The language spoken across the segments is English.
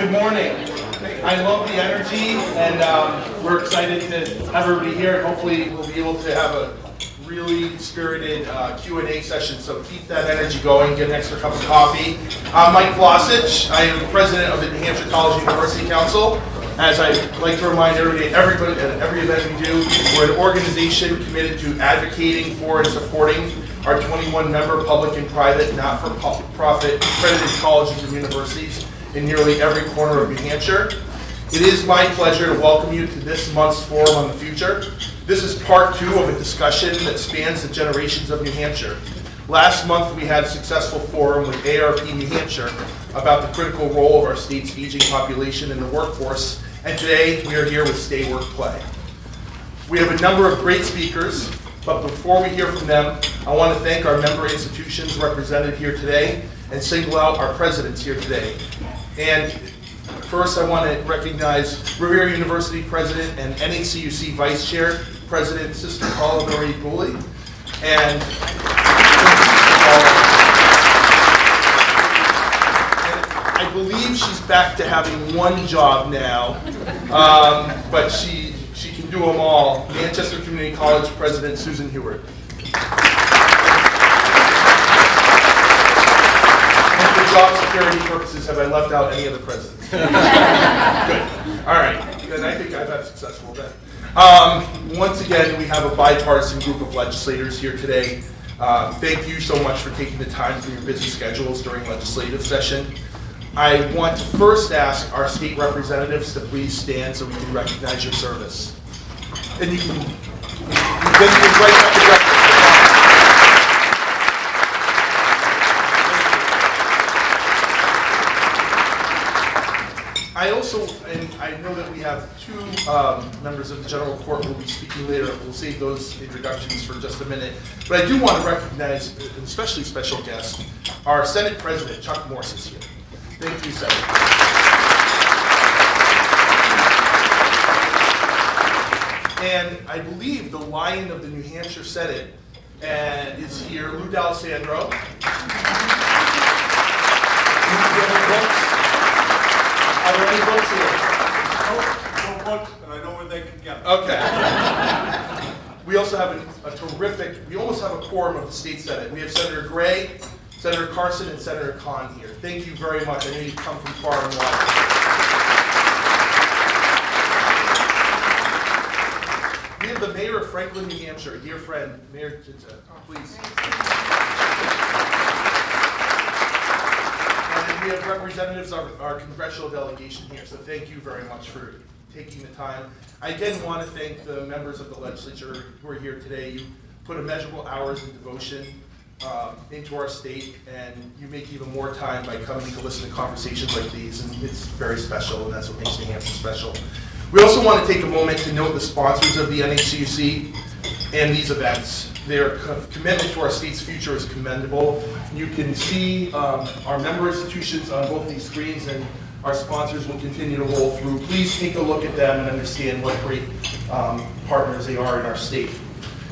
Good morning. I love the energy, and we're excited to have everybody here. And hopefully, we'll be able to have a really spirited Q&A session. So keep that energy going. Get an extra cup of coffee. I'm Mike Vlasic. I am president of the New Hampshire College University Council. As I like to remind everybody at every event we do, we're an organization committed to advocating for and supporting our 21-member public and private, not-for-profit accredited colleges and universities in nearly every corner of New Hampshire. It is my pleasure to welcome you to this month's Forum on the Future. This is part 2 of a discussion that spans the generations of New Hampshire. Last month, we had a successful forum with ARP New Hampshire about the critical role of our state's aging population in the workforce, and today we are here with Stay, Work, Play. We have a number of great speakers, but before we hear from them, I want to thank our member institutions represented here today and single out our presidents here today. And first, I want to recognize Revere University President and NACUC Vice Chair, President Sister Paula Marie Gooley, and I believe she's back to having one job now, but she can do them all. Manchester Community College President Susan Heward. And for job security purposes, have I left out any other presidents? Good. All right. Then I think I've had a successful day. Once again, we have a bipartisan group of legislators here today. Thank you so much for taking the time from your busy schedules during legislative session. I want to first ask our state representatives to please stand so we can recognize your service. And you can right back to breakfast. I also, and I know that we have 2 members of the General Court who will be speaking later. We'll save those introductions for just a minute. But I do want to recognize an especially special guest. Our Senate President, Chuck Morse, is here. Thank you, Senator. And I believe the Lion of the New Hampshire Senate is here, Lou D'Alessandro. Are there any books here? No books, and I know where they can get them. Okay. We also have a terrific, we almost have a quorum of the state Senate. We have Senator Gray, Senator Carson, and Senator Kahn here. Thank you very much. I know you've come from far and wide. We have the Mayor of Franklin, New Hampshire, dear friend, Mayor Jinta. Please. And we have representatives of our congressional delegation here, so thank you very much for taking the time. I again want to thank the members of the legislature who are here today. You put immeasurable hours of devotion into our state, and you make even more time by coming to listen to conversations like these, and it's very special, and that's what makes New Hampshire special. We also want to take a moment to note the sponsors of the NHCUC and these events. Their commitment to our state's future is commendable. You can see our member institutions on both these screens, and our sponsors will continue to roll through. Please take a look at them and understand what great partners they are in our state.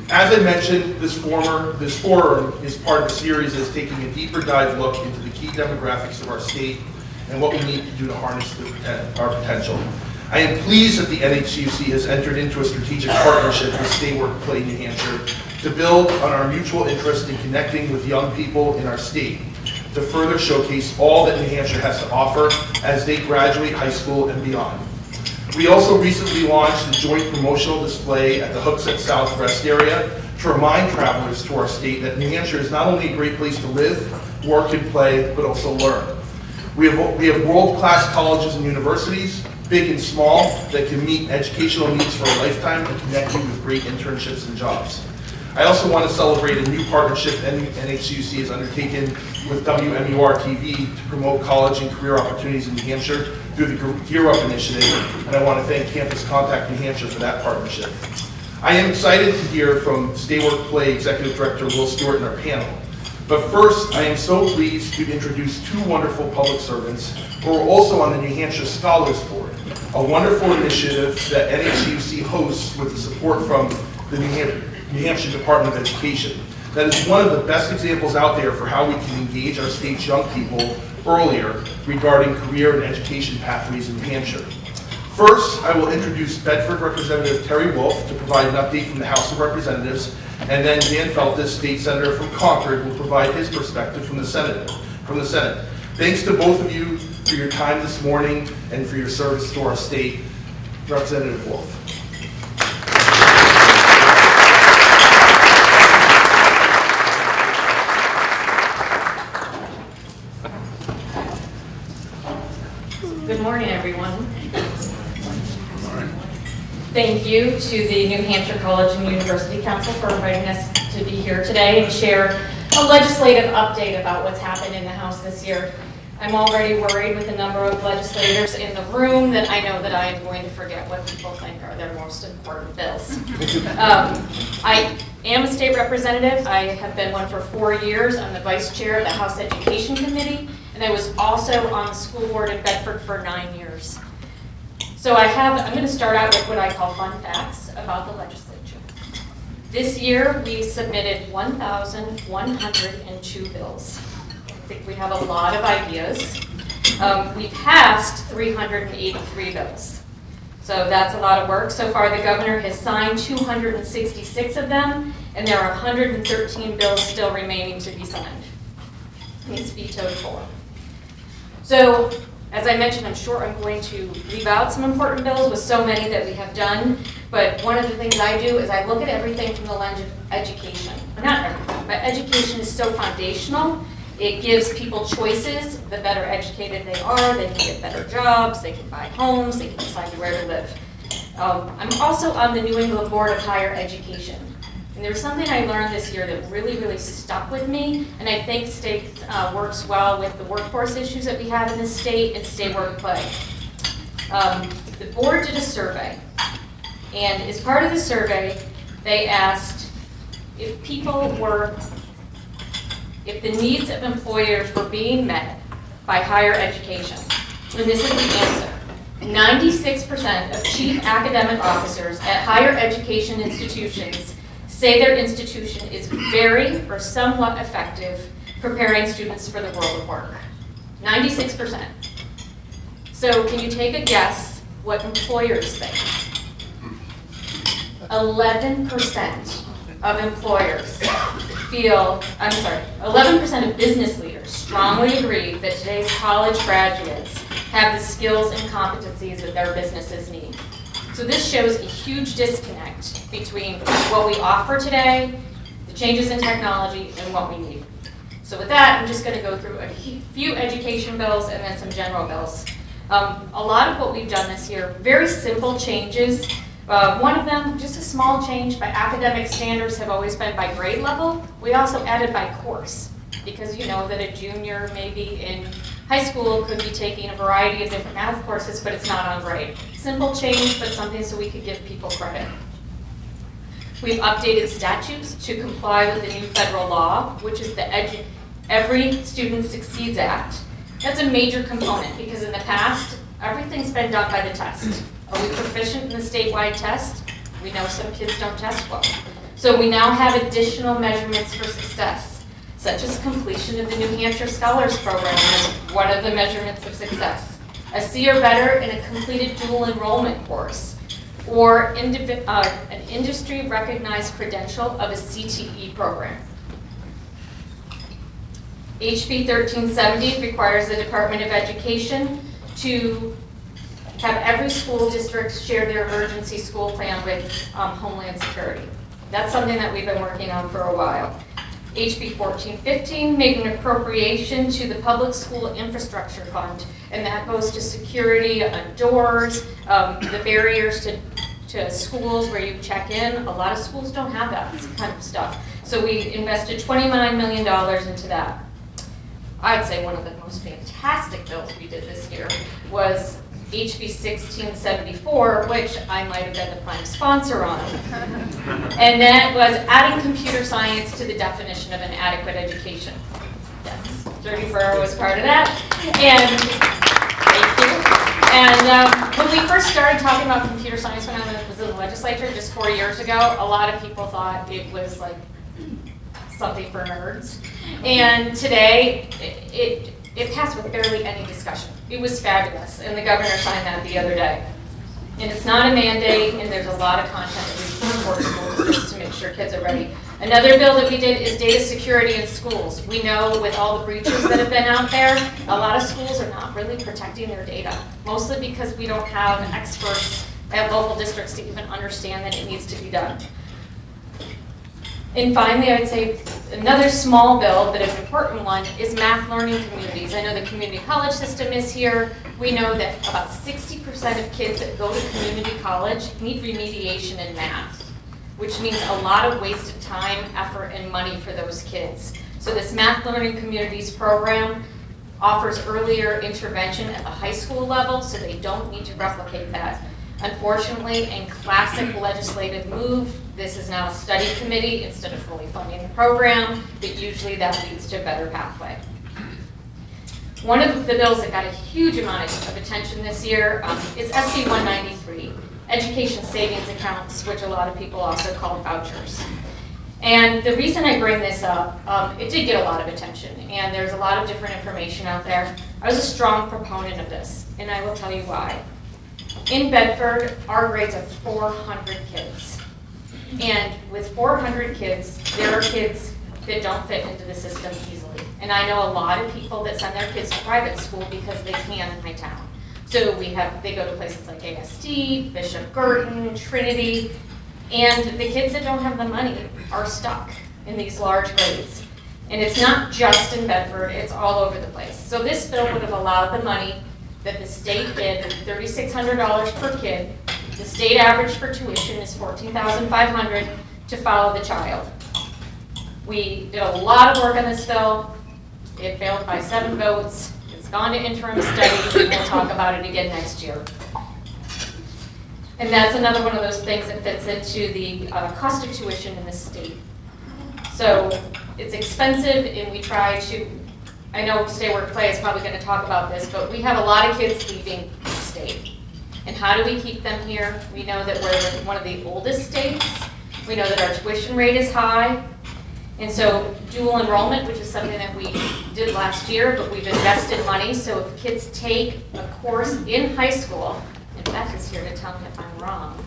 As I mentioned, this forum is part of a series that is taking a deeper dive look into the key demographics of our state and what we need to do to harness our potential. I am pleased that the NHCUC has entered into a strategic partnership with Stay, Work, Play New Hampshire to build on our mutual interest in connecting with young people in our state to further showcase all that New Hampshire has to offer as they graduate high school and beyond. We also recently launched a joint promotional display at the Hooksett South Rest area to remind travelers to our state that New Hampshire is not only a great place to live, work, and play, but also learn. We have world-class colleges and universities, big and small, that can meet educational needs for a lifetime and connect you with great internships and jobs. I also want to celebrate a new partnership NHCUC has undertaken with WMUR TV to promote college and career opportunities in New Hampshire through the Gear Up initiative, and I want to thank Campus Contact New Hampshire for that partnership. I am excited to hear from Stay, Work, Play Executive Director Will Stewart in our panel. But first, I am so pleased to introduce 2 wonderful public servants who are also on the New Hampshire Scholars Board, a wonderful initiative that NHCUC hosts with the support from the New Hampshire Department of Education. that is one of the best examples out there for how we can engage our state's young people earlier regarding career and education pathways in New Hampshire. First, I will introduce Bedford Representative Terry Wolf to provide an update from the House of Representatives, and then Dan Feltus, State Senator from Concord, will provide his perspective from the Senate. Thanks to both of you for your time this morning and for your service to our state. Representative Wolf. Good morning, everyone. Thank you to the New Hampshire College and University Council for inviting us to be here today and share a legislative update about what's happened in the House this year. I'm already worried with the number of legislators in the room that I know that I am going to forget what people think are their most important bills. I am a state representative. I have been one for 4 years. I'm the vice chair of the House Education Committee, and I was also on the school board in Bedford for 9 years. So I'm going to start out with what I call fun facts about the legislature. This year, we submitted 1,102 bills. I think we have a lot of ideas. We passed 383 bills. So that's a lot of work. So far, the governor has signed 266 of them, and there are 113 bills still remaining to be signed. He's vetoed 4. So, as I mentioned, I'm sure I'm going to leave out some important bills with so many that we have done, but one of the things I do is I look at everything from the lens of education. Not everything, but education is so foundational. It gives people choices. The better educated they are, they can get better jobs, they can buy homes, they can decide where to live. I'm also on the New England Board of Higher Education. And there's something I learned this year that really, really stuck with me, and I think state works well with the workforce issues that we have in the state and state work play. The board did a survey, and as part of the survey, they asked if the needs of employers were being met by higher education. And this is the answer. 96% of chief academic officers at higher education institutions say their institution is very or somewhat effective preparing students for the world of work. 96%. So can you take a guess what employers think? 11% of employers 11% of business leaders strongly agree that today's college graduates have the skills and competencies that their businesses need. So this shows a huge disconnect between what we offer today, the changes in technology, and what we need. So with that, I'm just going to go through a few education bills and then some general bills. A lot of what we've done this year, very simple changes. One of them, just a small change, by academic standards have always been by grade level. We also added by course, because you know that a junior maybe in high school could be taking a variety of different math courses, but it's not on grade. Simple change, but something so we could give people credit. We've updated statutes to comply with the new federal law, which is the Every Student Succeeds Act. That's a major component, because in the past, everything's been done by the test. Are we proficient in the statewide test? We know some kids don't test well. So we now have additional measurements for success, such as completion of the New Hampshire Scholars Program as one of the measurements of success, a C or better in a completed dual enrollment course, or an industry-recognized credential of a CTE program. HB 1370 requires the Department of Education to have every school district share their emergency school plan with Homeland Security. That's something that we've been working on for a while. HB 1415 made an appropriation to the Public School Infrastructure Fund, and that goes to security on doors, the barriers to schools where you check in. A lot of schools don't have that kind of stuff. So we invested $29 million into that. I'd say one of the most fantastic bills we did this year was HB 1674, which I might have been the prime sponsor on. And that was adding computer science to the definition of an adequate education. Yes, Dirty Furrow was part of that. And thank you. And when we first started talking about computer science when I was in the legislature just 4 years ago, a lot of people thought it was like something for nerds. And today, it passed with barely any discussion. It was fabulous, and the governor signed that the other day. And it's not a mandate, and there's a lot of content that we support school districts to make sure kids are ready. Another bill that we did is data security in schools. We know with all the breaches that have been out there, a lot of schools are not really protecting their data, mostly because we don't have experts at local districts to even understand that it needs to be done. And finally, I would say another small bill, but an important one, is math learning communities. I know the community college system is here. We know that about 60% of kids that go to community college need remediation in math, which means a lot of wasted time, effort, and money for those kids. So this math learning communities program offers earlier intervention at the high school level, so they don't need to replicate that. Unfortunately, in classic legislative move, this is now a study committee instead of fully funding the program, but usually that leads to a better pathway. One of the bills that got a huge amount of attention this year is SB 193, Education Savings Accounts, which a lot of people also call vouchers. And the reason I bring this up, it did get a lot of attention, and there's a lot of different information out there. I was a strong proponent of this, and I will tell you why. In Bedford, our grades are 400 kids. And with 400 kids, there are kids that don't fit into the system easily. And I know a lot of people that send their kids to private school because they can in my town. So they go to places like ASD, Bishop Girton, Trinity, and the kids that don't have the money are stuck in these large grades. And it's not just in Bedford, it's all over the place. So this bill would have allowed the money that the state did, $3,600 per kid. The state average for tuition is $14,500 to follow the child. We did a lot of work on this bill. It failed by 7 votes. It's gone to interim study, and we'll talk about it again next year. And that's another one of those things that fits into the cost of tuition in the state. So it's expensive, and we try to, I know Stay Work Play is probably going to talk about this, but we have a lot of kids leaving the state. And how do we keep them here? We know that we're one of the oldest states. We know that our tuition rate is high. And so dual enrollment, which is something that we did last year, but we've invested money. So if kids take a course in high school, and Beth is here to tell me if I'm wrong.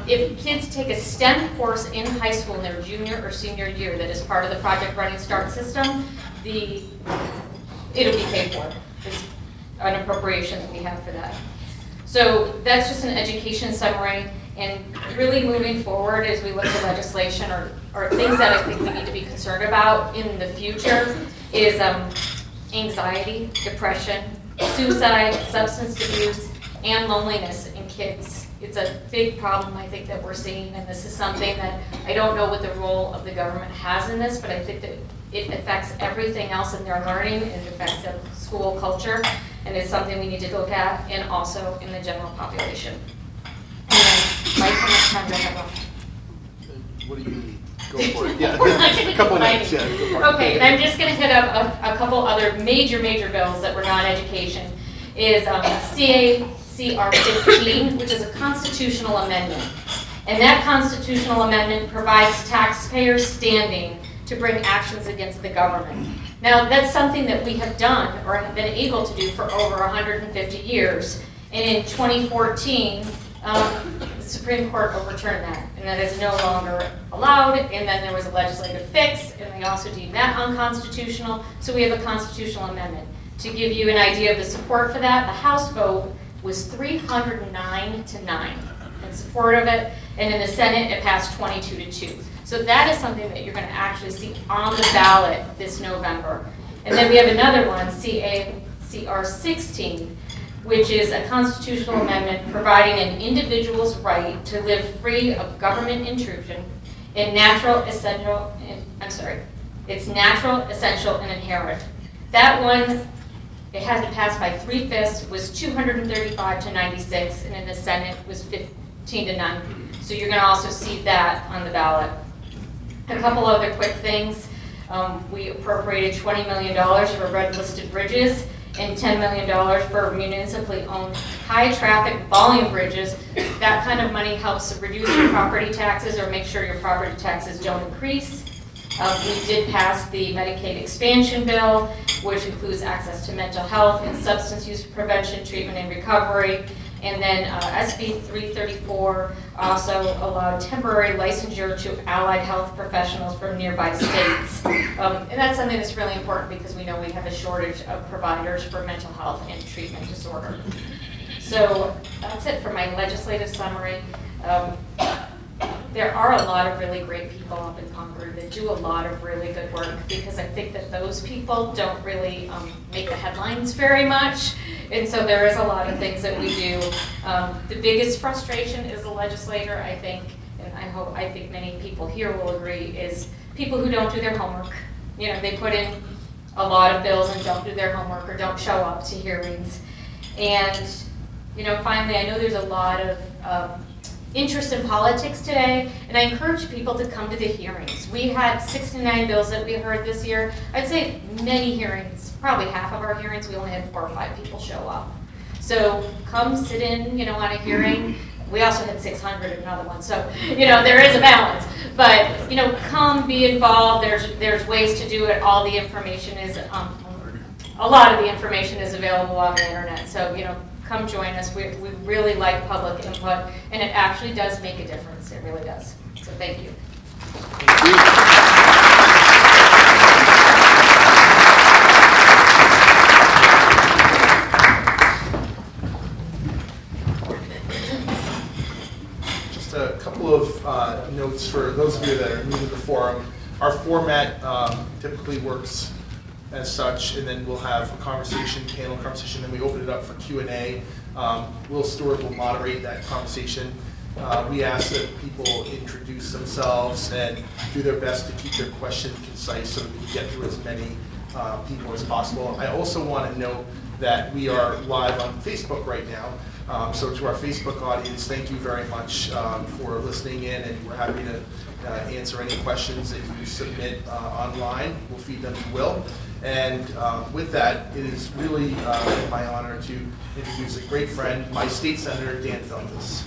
If kids take a STEM course in high school in their junior or senior year that is part of the Project Running Start system, it'll be paid for. It's an appropriation that we have for that. So that's just an education summary, and really moving forward as we look at legislation or things that I think we need to be concerned about in the future is anxiety, depression, suicide, substance abuse, and loneliness in kids. It's a big problem, I think, that we're seeing, and this is something that I don't know what the role of the government has in this, but I think that it affects everything else in their learning, and it affects their school culture, and it's something we need to look at, and also in the general population. And Mike, how much time do I have left? What do you need? Go for it. Yeah, a couple of minutes. Yeah, go for it. Okay, and I'm just going to hit up a couple other major bills that were non-education. Is CR 15, which is a constitutional amendment. And that constitutional amendment provides taxpayers standing to bring actions against the government. Now, that's something that we have done or have been able to do for over 150 years. And in 2014, the Supreme Court overturned that, and that is no longer allowed. And then there was a legislative fix, and they also deemed that unconstitutional. So we have a constitutional amendment. To give you an idea of the support for that, the House vote was 309 to 9 in support of it, and in the Senate it passed 22 to 2. So that is something that you're going to actually see on the ballot this November. And then we have another one, CR 16, which is a constitutional amendment providing an individual's right to live free of government intrusion in natural, essential, it's natural, essential, and inherent. That one, it hasn't passed by 3/5, was 235 to 96, and in the Senate was 15 to 9. So you're going to also see that on the ballot. A couple other quick things. We appropriated $20 million for red-listed bridges and $10 million for municipally owned high-traffic volume bridges. That kind of money helps reduce your property taxes or make sure your property taxes don't increase. We did pass the Medicaid expansion bill, which includes access to mental health and substance use prevention, treatment, and recovery. And then SB 334 also allowed temporary licensure to allied health professionals from nearby states. And that's something that's really important because we know we have a shortage of providers for mental health and treatment disorder. So that's it for my legislative summary. There are a lot of really great people up in Concord that do a lot of really good work because I think that those people don't really make the headlines very much. And so there is a lot of things that we do. The biggest frustration as a legislator, I think, and I think many people here will agree, is people who don't do their homework. You know, they put in a lot of bills and don't do their homework or don't show up to hearings. And, you know, finally, I know there's a lot of interest in politics today, and I encourage people to come to the hearings. We had 69 bills that we heard this year. I'd say many hearings, probably half of our hearings, we only had 4 or 5 people show up. So come sit in, you know, on a hearing. We also had 600 at another one, so, you know, there is a balance. But, you know, come be involved. There's ways to do it. All the information is, a lot of the information is available on the internet. So, you know, come join us. We really like public input, and it actually does make a difference. It really does. So thank you. Thank you. Just a couple of notes for those of you that are new to the forum. Our format typically works as such, and then we'll have a conversation, panel conversation, then we open it up for Q&A. Stewart will moderate that conversation. We ask that people introduce themselves and do their best to keep their question concise so that we can get through as many people as possible. I also want to note that we are live on Facebook right now. So to our Facebook audience, thank you very much for listening in, and we're happy to answer any questions that you submit online. We'll feed them to Will. And with that, it is really my honor to introduce a great friend, my state senator, Dan Feltus.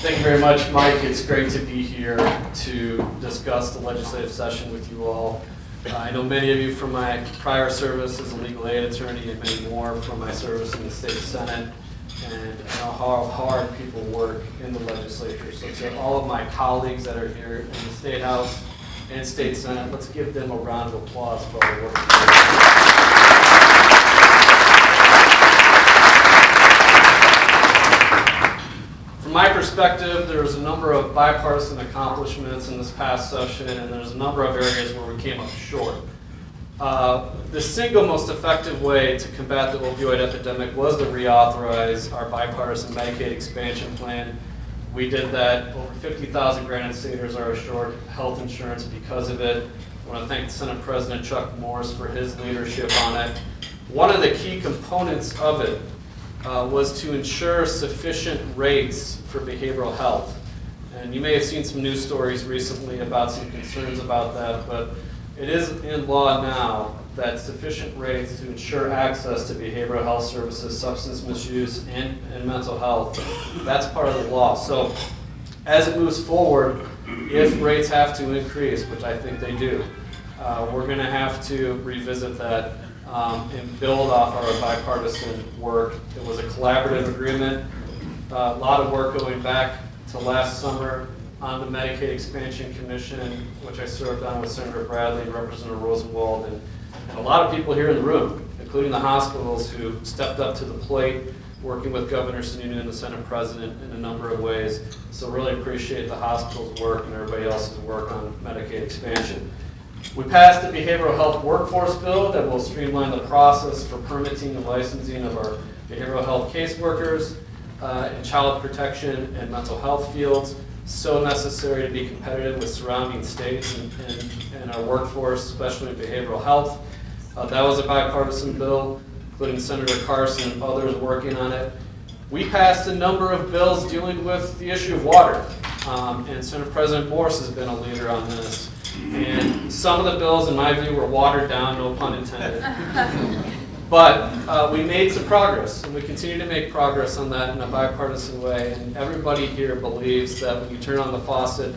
Thank you very much, Mike. It's great to be here to discuss the legislative session with you all. I know many of you from my prior service as a legal aid attorney and many more from my service in the state Senate. And I know how hard people work in the legislature. So to all of my colleagues that are here in the State House and State Senate, let's give them a round of applause for all the work. From my perspective, there's a number of bipartisan accomplishments in this past session, and there's a number of areas where we came up short. The single most effective way to combat the opioid epidemic was to reauthorize our bipartisan Medicaid expansion plan. We did that. Over 50,000 granted seniors are assured health insurance because of it. I want to thank Senate President Chuck Morris for his leadership on it. One of the key components of it was to ensure sufficient rates for behavioral health. And you may have seen some news stories recently about some concerns about that, but it is in law now that sufficient rates to ensure access to behavioral health services, substance misuse, and mental health, that's part of the law. So as it moves forward, if rates have to increase, which I think they do, we're going to have to revisit that and build off our bipartisan work. It was a collaborative agreement, a lot of work going back to last summer on the Medicaid Expansion Commission, which I served on with Senator Bradley and Representative Rosenwald, and a lot of people here in the room, including the hospitals who stepped up to the plate, working with Governor Sununu and the Senate President in a number of ways. So really appreciate the hospital's work and everybody else's work on Medicaid expansion. We passed the Behavioral Health Workforce Bill that will streamline the process for permitting and licensing of our behavioral health caseworkers in child protection and mental health fields. So necessary to be competitive with surrounding states and our workforce, especially in behavioral health. That was a bipartisan bill, including Senator Carson and others working on it. We passed a number of bills dealing with the issue of water, and Senate President Morris has been a leader on this. And some of the bills, in my view, were watered down, no pun intended. But we made some progress, and we continue to make progress on that in a bipartisan way. And everybody here believes that when you turn on the faucet,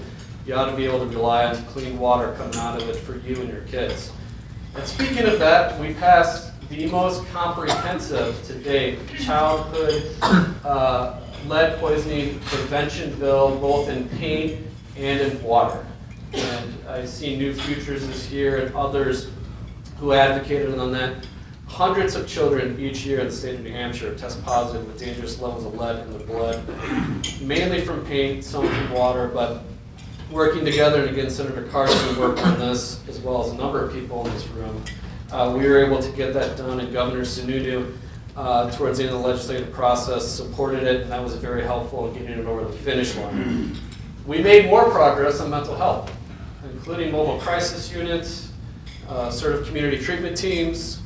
you ought to be able to rely on clean water coming out of it for you and your kids. And speaking of that, we passed the most comprehensive to date childhood lead poisoning prevention bill, both in paint and in water. And I see New Futures is here and others who advocated on that. Hundreds of children each year in the state of New Hampshire test positive with dangerous levels of lead in their blood, mainly from paint, some from water, but working together, and again, Senator Carson worked on this, as well as a number of people in this room. We were able to get that done, and Governor Sununu, towards the end of the legislative process, supported it, and that was very helpful in getting it over the finish line. We made more progress on mental health, including mobile crisis units, sort of community treatment teams,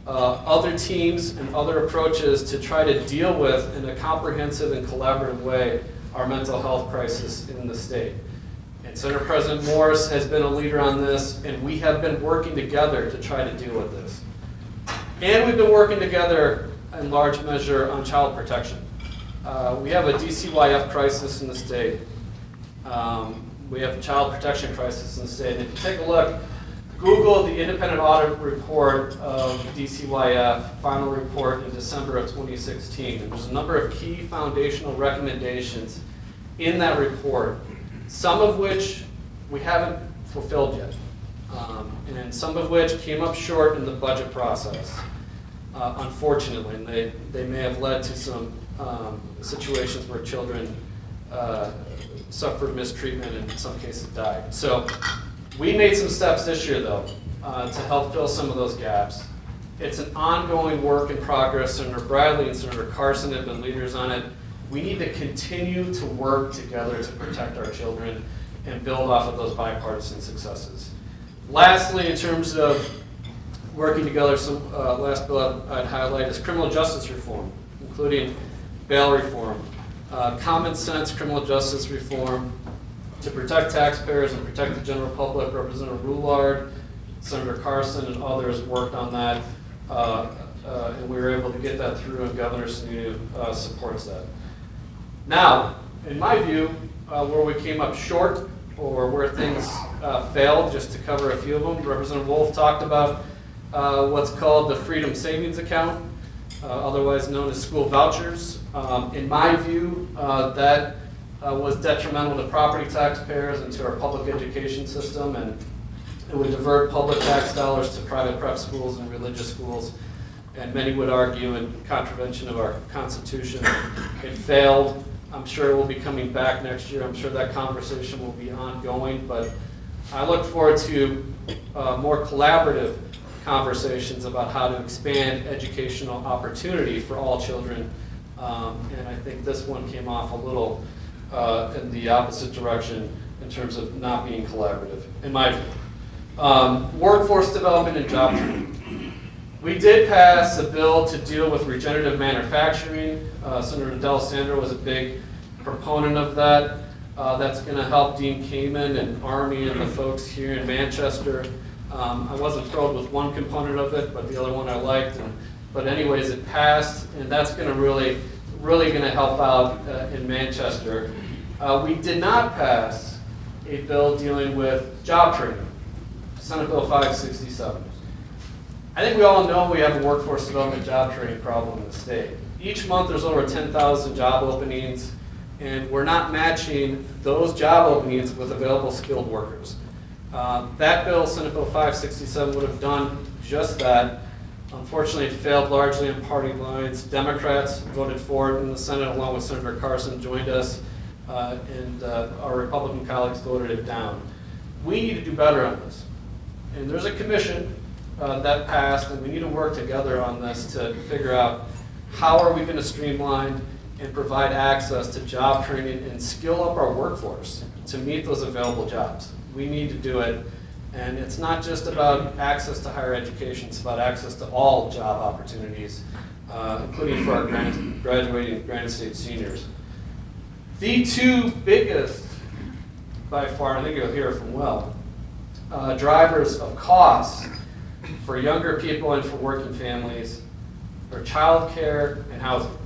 other teams, and other approaches to try to deal with, in a comprehensive and collaborative way, our mental health crisis in the state. And Senator President Morris has been a leader on this, and we have been working together to try to deal with this. And we've been working together in large measure on child protection. We have a DCYF crisis in the state. We have a child protection crisis in the state. And if you take a look, Google the independent audit report of DCYF, final report in December of 2016. And there's a number of key foundational recommendations in that report, some of which we haven't fulfilled yet, and some of which came up short in the budget process, unfortunately, and they may have led to some situations where children suffered mistreatment and in some cases died. So we made some steps this year, though, to help fill some of those gaps. It's an ongoing work in progress. Senator Bradley and Senator Carson have been leaders on it. We need to continue to work together to protect our children and build off of those bipartisan successes. Lastly, in terms of working together, some last bill I'd highlight is criminal justice reform, including bail reform, common sense criminal justice reform to protect taxpayers and protect the general public. Representative Roulard, Senator Carson, and others worked on that, and we were able to get that through, and Governor Sununu supports that. Now, in my view, where we came up short or where things failed, just to cover a few of them, Representative Wolf talked about what's called the Freedom Savings Account, otherwise known as school vouchers. In my view, that was detrimental to property taxpayers and to our public education system, and it would divert public tax dollars to private prep schools and religious schools, and many would argue in contravention of our Constitution. It failed. I'm sure it will be coming back next year. I'm sure that conversation will be ongoing, but I look forward to more collaborative conversations about how to expand educational opportunity for all children, and I think this one came off a little in the opposite direction in terms of not being collaborative, in my view. Workforce development and job training. We did pass a bill to deal with regenerative manufacturing. Senator D'Alessandro was a big proponent of that. That's going to help Dean Kamen and Army and the folks here in Manchester. I wasn't thrilled with one component of it, but the other one I liked. But anyways, it passed, and that's going to really going to help out in Manchester. We did not pass a bill dealing with job training, Senate Bill 567. I think we all know we have a workforce development job training problem in the state. Each month there's over 10,000 job openings, and we're not matching those job openings with available skilled workers. That bill, Senate Bill 567, would have done just that. Unfortunately, it failed largely on party lines. Democrats voted for it in the Senate, along with Senator Carson, joined us, and our Republican colleagues voted it down. We need to do better on this. And there's a commission that passed, and we need to work together on this to figure out how are we going to streamline and provide access to job training and skill up our workforce to meet those available jobs. We need to do it, and it's not just about access to higher education, it's about access to all job opportunities, including for our graduating Granite State seniors. The two biggest, by far, I think you'll hear from Will, drivers of costs for younger people and for working families or childcare and housing.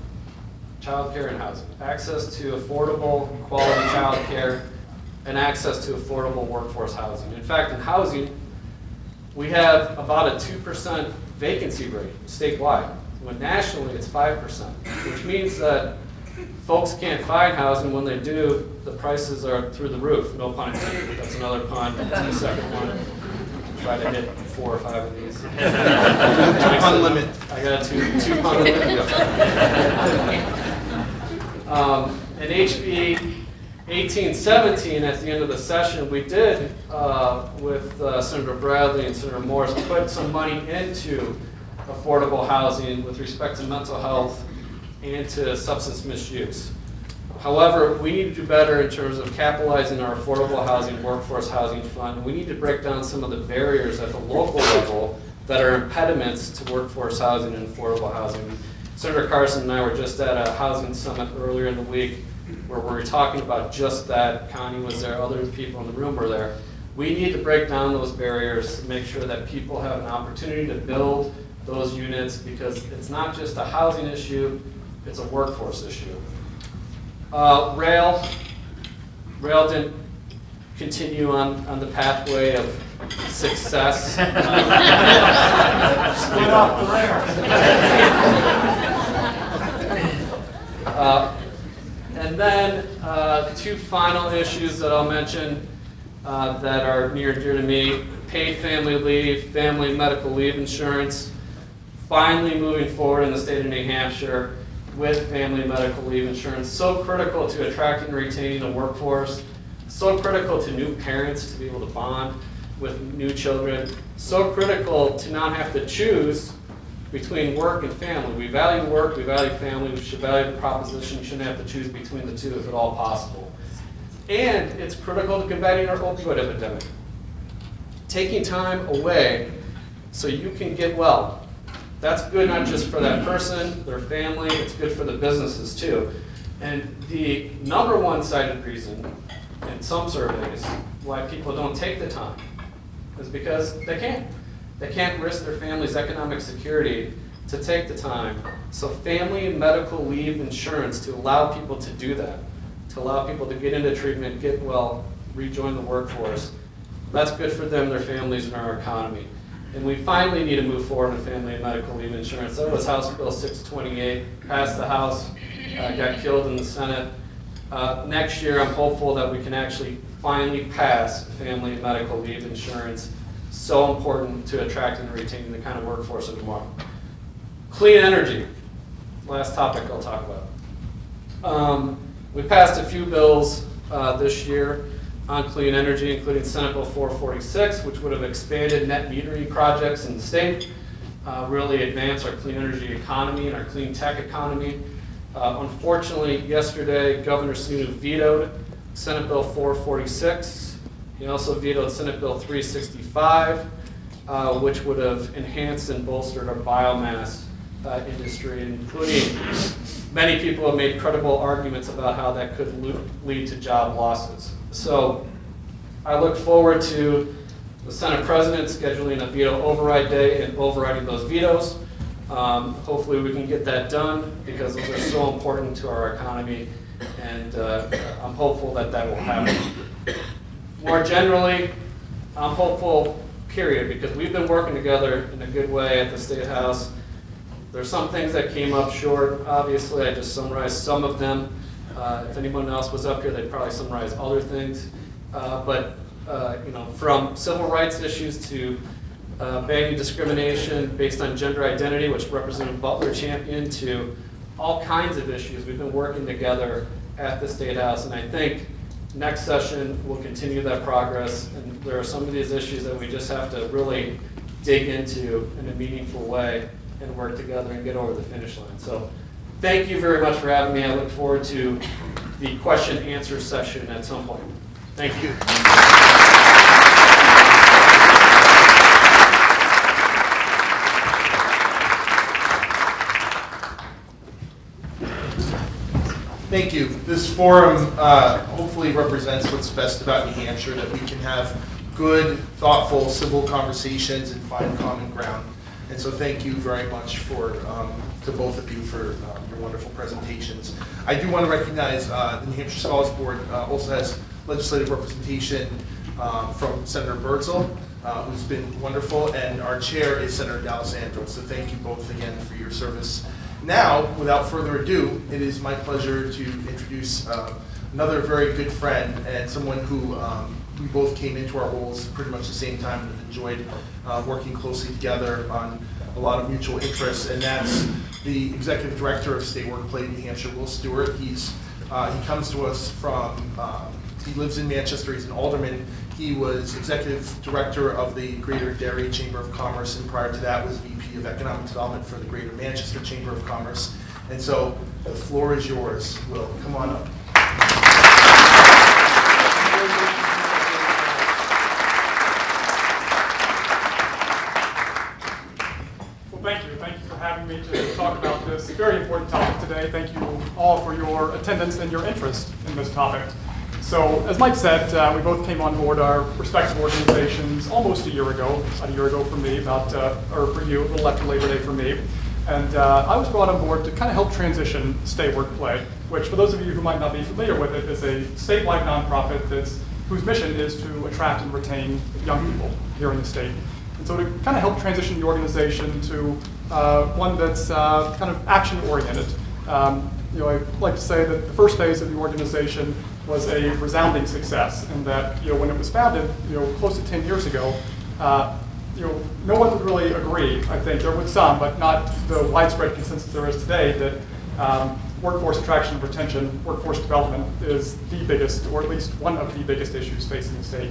Childcare and housing. Access to affordable, quality childcare, and access to affordable workforce housing. In fact, in housing, we have about a 2% vacancy rate statewide, when nationally it's 5%, which means that folks can't find housing. When they do, the prices are through the roof. No pun intended. That's another pun. The second one. Try to hit 4 or 5 of these. Pun limit. I got two pun limit. In HB 1817, at the end of the session, we did, with Senator Bradley and Senator Morris, put some money into affordable housing with respect to mental health and to substance misuse. However, we need to do better in terms of capitalizing our affordable housing, workforce housing fund. We need to break down some of the barriers at the local level that are impediments to workforce housing and affordable housing. Senator Carson and I were just at a housing summit earlier in the week where we were talking about just that. Connie was there, other people in the room were there. We need to break down those barriers to make sure that people have an opportunity to build those units, because it's not just a housing issue, it's a workforce issue. Rail didn't continue on the pathway of success. Split off the rails. And then 2 final issues that I'll mention that are near and dear to me: paid family leave, family medical leave insurance. Finally moving forward in the state of New Hampshire with family medical leave insurance. So critical to attracting and retaining a workforce. So critical to new parents to be able to bond with new children. So critical to not have to choose between work and family. We value work, we value family, we should value the proposition. You shouldn't have to choose between the two if at all possible. And it's critical to combating our opioid epidemic. Taking time away so you can get well. That's good not just for that person, their family, it's good for the businesses too. And the number one cited reason in some surveys why people don't take the time is because they can't. They can't risk their family's economic security to take the time. So family medical leave insurance to allow people to do that, to allow people to get into treatment, get well, rejoin the workforce. That's good for them, their families, and our economy. And we finally need to move forward with family and medical leave insurance. That was House Bill 628, passed the House, got killed in the Senate. Next year, I'm hopeful that we can actually finally pass family and medical leave insurance. So important to attracting and retaining the kind of workforce of tomorrow. Clean energy, last topic I'll talk about. We passed a few bills this year on clean energy, including Senate Bill 446, which would have expanded net metering projects in the state, really advance our clean energy economy and our clean tech economy. Unfortunately, yesterday, Governor Sununu vetoed Senate Bill 446. He also vetoed Senate Bill 365, which would have enhanced and bolstered our biomass industry, including many people have made credible arguments about how that could lead to job losses. So I look forward to the Senate President scheduling a veto override day and overriding those vetoes. Hopefully we can get that done because those are so important to our economy, and I'm hopeful that that will happen. More generally, I'm hopeful, period, because we've been working together in a good way at the State House. There's some things that came up short. Obviously, I just summarized some of them. If anyone else was up here, they'd probably summarize other things. From civil rights issues to banning discrimination based on gender identity, which Representative Butler championed, to all kinds of issues. We've been working together at the State House, and I think next session we'll continue that progress. And there are some of these issues that we just have to really dig into in a meaningful way and work together and get over the finish line. So thank you very much for having me. I look forward to the question and answer session at some point. Thank you. Thank you. This forum hopefully represents what's best about New Hampshire, that we can have good, thoughtful, civil conversations and find common ground. And so thank you very much to both of you for your wonderful presentations. I do want to recognize the New Hampshire Scholars Board also has legislative representation from Senator Birdsall, who's been wonderful, and our chair is Senator D'Alessandro. So thank you both again for your service. Now, without further ado, it is my pleasure to introduce another very good friend and someone who we both came into our roles pretty much the same time and have enjoyed working closely together on a lot of mutual interests, and that's the Executive Director of State Work Play New Hampshire, Will Stewart. He comes to us from, he lives in Manchester, he's an alderman. He was Executive Director of the Greater Derry Chamber of Commerce, and prior to that was VP of Economic Development for the Greater Manchester Chamber of Commerce. And so the floor is yours, Will. Come on up. Thank you for having me to talk about this very important topic today. Thank you all for your attendance and your interest in this topic. So, as Mike said, we both came on board our respective organizations almost a year ago, about a year ago for me, or for you, a little after Labor Day for me. And I was brought on board to kind of help transition State Work Play, which for those of you who might not be familiar with it, is a statewide nonprofit whose mission is to attract and retain young people here in the state. And so to kind of help transition the organization to one that's kind of action-oriented. I like to say that the first phase of the organization was a resounding success, in that when it was founded, close to 10 years ago, no one would really agree. I think there was some, but not the widespread consensus there is today that workforce attraction and retention, workforce development is the biggest, or at least one of the biggest issues facing the state.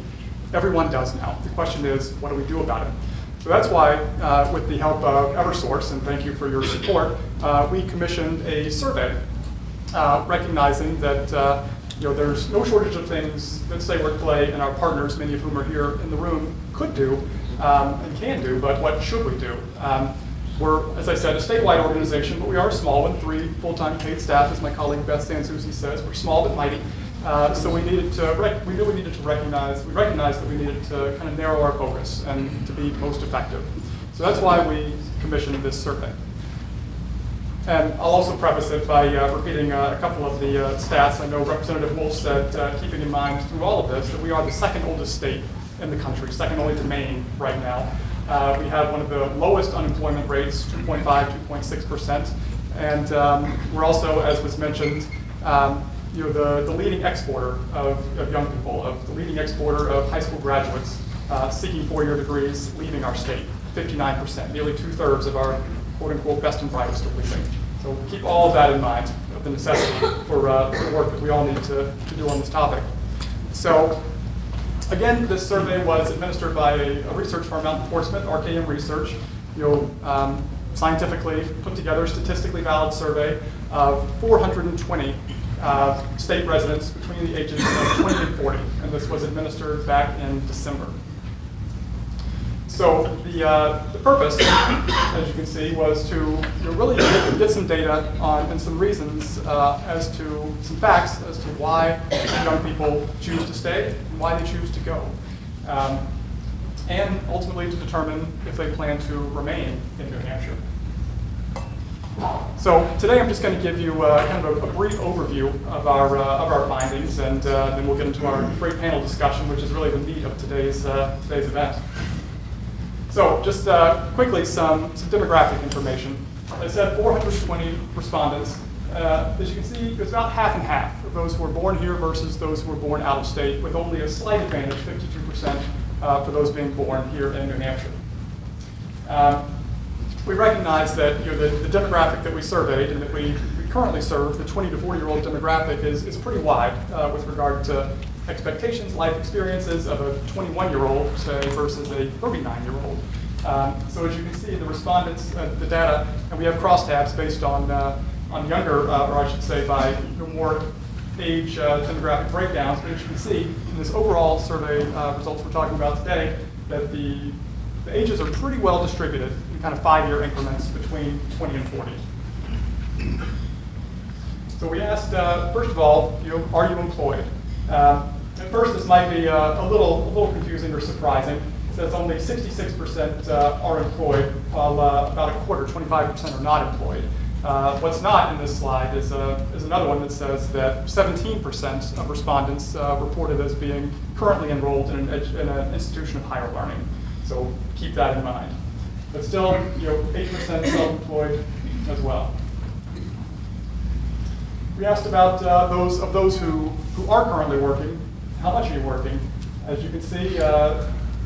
Everyone does now. The question is, what do we do about it? So that's why, with the help of Eversource, and thank you for your support, we commissioned a survey recognizing that there's no shortage of things that State Work Play and our partners, many of whom are here in the room, could do and can do, but what should we do? We're, as I said, a statewide organization, but we are small with 3 full-time paid staff, as my colleague Beth Sansusi says. We're small but mighty. So we needed to, we knew we needed to recognized that we needed to kind of narrow our focus and to be most effective. So that's why we commissioned this survey. And I'll also preface it by repeating a couple of the stats. I know Representative Wolf said, keeping in mind through all of this, that we are the second oldest state in the country, second only to Maine right now. We have one of the lowest unemployment rates, 2.5, 2.6%. And we're also, as was mentioned, the leading exporter of young people, the leading exporter of high school graduates seeking 4-year degrees leaving our state, 59%, nearly 2/3 of our quote-unquote best and brightest are leaving. So keep all of that in mind, of the necessity for the work that we all need to do on this topic. So again, this survey was administered by a research firm out in Portsmouth, RKM Research. Scientifically put together a statistically valid survey of 420 state residents between the ages of 20 and 40, and this was administered back in December. So the purpose, as you can see, was to really get some data on and some reasons as to some facts as to why young people choose to stay and why they choose to go, and ultimately to determine if they plan to remain in New Hampshire. So today I'm just going to give you kind of a brief overview of our findings, and then we'll get into our great panel discussion, which is really the meat of today's event. So just quickly, some demographic information. I said 420 respondents. As you can see, it's about half and half of those who were born here versus those who were born out of state, with only a slight advantage, 52%, for those being born here in New Hampshire. We recognize that the demographic that we surveyed and that we currently serve, the 20 to 40-year-old demographic, is pretty wide with regard to expectations, life experiences of a 21-year-old, say, versus a 39-year-old. So as you can see, the respondents, the data, and we have crosstabs based on younger, or I should say by more age demographic breakdowns, but as you can see, in this overall survey results we're talking about today, that the ages are pretty well distributed in kind of 5-year increments between 20 and 40. So we asked, first of all, are you employed? At first, this might be a little confusing or surprising. says only 66% are employed, while about a quarter, 25%, are not employed. What's not in this slide is another one that says that 17% of respondents reported as being currently enrolled in an institution of higher learning. So keep that in mind. But still, 8% self-employed as well. We asked about those who are currently working, how much are you working? As you can see,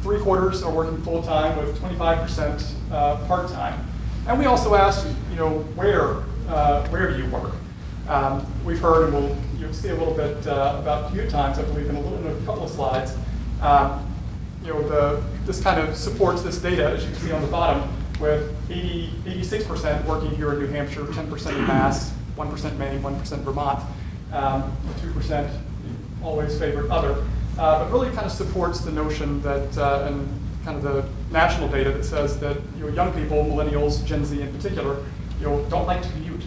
3/4 are working full-time with 25% part-time. And we also asked, where do you work? We've heard, and you'll see a little bit about commute times, I believe, in a couple of slides. This kind of supports this data, as you can see on the bottom, with 86% working here in New Hampshire, 10% in Mass, 1% Maine, 1% Vermont, 2% always favored other. But really kind of supports the notion that, and kind of the national data that says that young people, millennials, Gen Z in particular, don't like to commute.